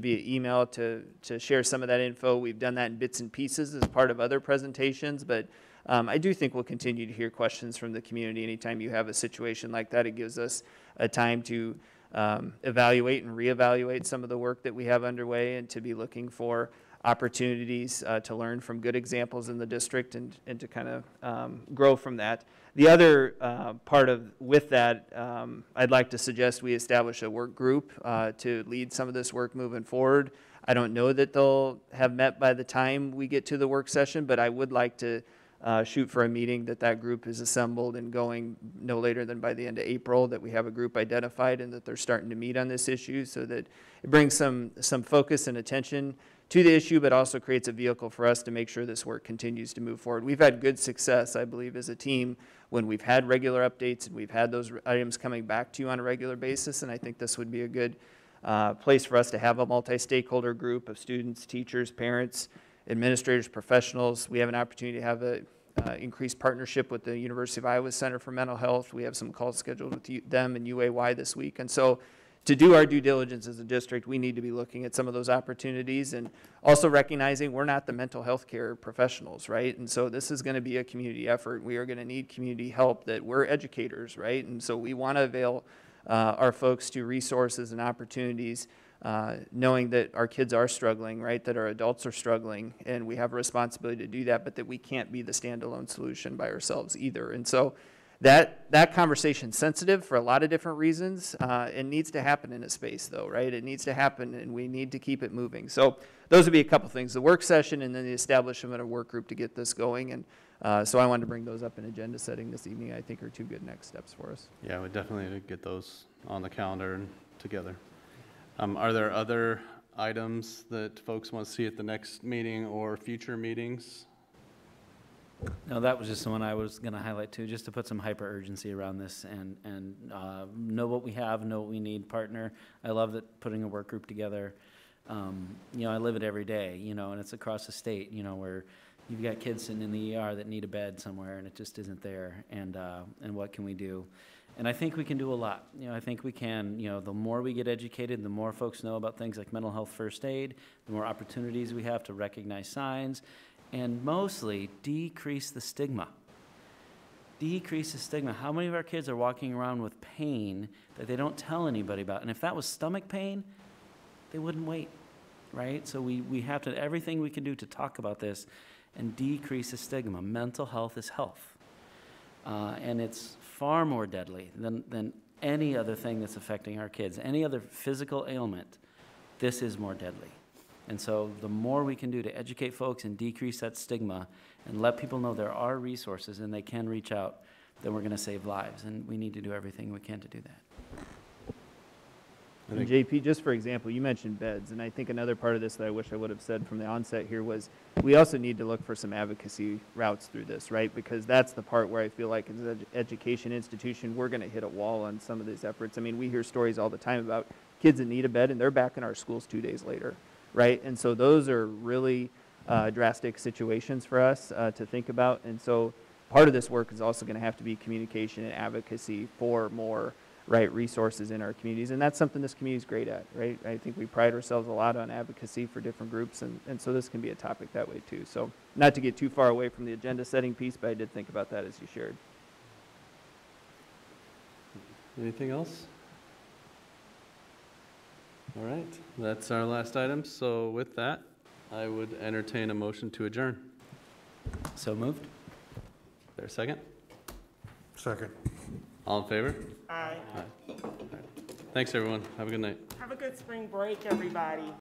via email to share some of that info. We've done that in bits and pieces as part of other presentations, but I do think we'll continue to hear questions from the community. Anytime you have a situation like that, it gives us a time to evaluate and reevaluate some of the work that we have underway and to be looking for opportunities to learn from good examples in the district and to kind of grow from that. The other with that, I'd like to suggest we establish a work group to lead some of this work moving forward. I don't know that they'll have met by the time we get to the work session, but I would like to shoot for a meeting that group is assembled and going no later than by the end of April, that we have a group identified and that they're starting to meet on this issue so that it brings some focus and attention to the issue, but also creates a vehicle for us to make sure this work continues to move forward. We've had good success, I believe, as a team when we've had regular updates and we've had those items coming back to you on a regular basis, and I think this would be a good place for us to have a multi-stakeholder group of students, teachers, parents, administrators, professionals. We have an opportunity to have a increased partnership with the University of Iowa Center for Mental Health. We have some calls scheduled with them and UAY this week. And so to do our due diligence as a district, we need to be looking at some of those opportunities and also recognizing we're not the mental health care professionals, right? And so this is going to be a community effort. We are going to need community help, that we're educators, right? And so we want to avail our folks to resources and opportunities, knowing that our kids are struggling, right, that our adults are struggling, and we have a responsibility to do that, but that we can't be the standalone solution by ourselves either. And so that conversation's sensitive for a lot of different reasons. It needs to happen in a space, though, right? It needs to happen, and we need to keep it moving. So those would be a couple things: the work session and then the establishment of a work group to get this going. And so I wanted to bring those up in agenda setting this evening. I think are two good next steps for us. Yeah, we definitely get those on the calendar and together. Are there other items that folks want to see at the next meeting or future meetings? No, that was just the one I was going to highlight too, just to put some hyper urgency around this and know what we have, know what we need, partner. I love that putting a work group together. I live it every day, and it's across the state, where you've got kids sitting in the ER that need a bed somewhere and it just isn't there. And what can we do? And I think we can do a lot. I think we can, the more we get educated, the more folks know about things like mental health first aid, the more opportunities we have to recognize signs, and mostly decrease the stigma. Decrease the stigma. How many of our kids are walking around with pain that they don't tell anybody about? And if that was stomach pain, they wouldn't wait, right? So we have to, everything we can do to talk about this and decrease the stigma. Mental health is health. And it's far more deadly than any other thing that's affecting our kids. Any other physical ailment, this is more deadly. And so the more we can do to educate folks and decrease that stigma and let people know there are resources and they can reach out, then we're going to save lives. And we need to do everything we can to do that. And JP, just for example, you mentioned beds, and I think another part of this that I wish I would have said from the onset here was we also need to look for some advocacy routes through this, right? Because that's the part where I feel like as an education institution, we're going to hit a wall on some of these efforts. I mean, we hear stories all the time about kids that need a bed, and they're back in our schools 2 days later, right? And so those are really drastic situations for us to think about. And so part of this work is also going to have to be communication and advocacy for more resources in our communities. And that's something this community is great at, right? I think we pride ourselves a lot on advocacy for different groups, and so this can be a topic that way too. So not to get too far away from the agenda setting piece, but I did think about that as you shared. Anything else? All right, that's our last item. So with that, I would entertain a motion to adjourn. So moved. Is there a second? Second. All in favor? Aye. Aye. All right. Thanks, everyone. Have a good night. Have a good spring break, everybody.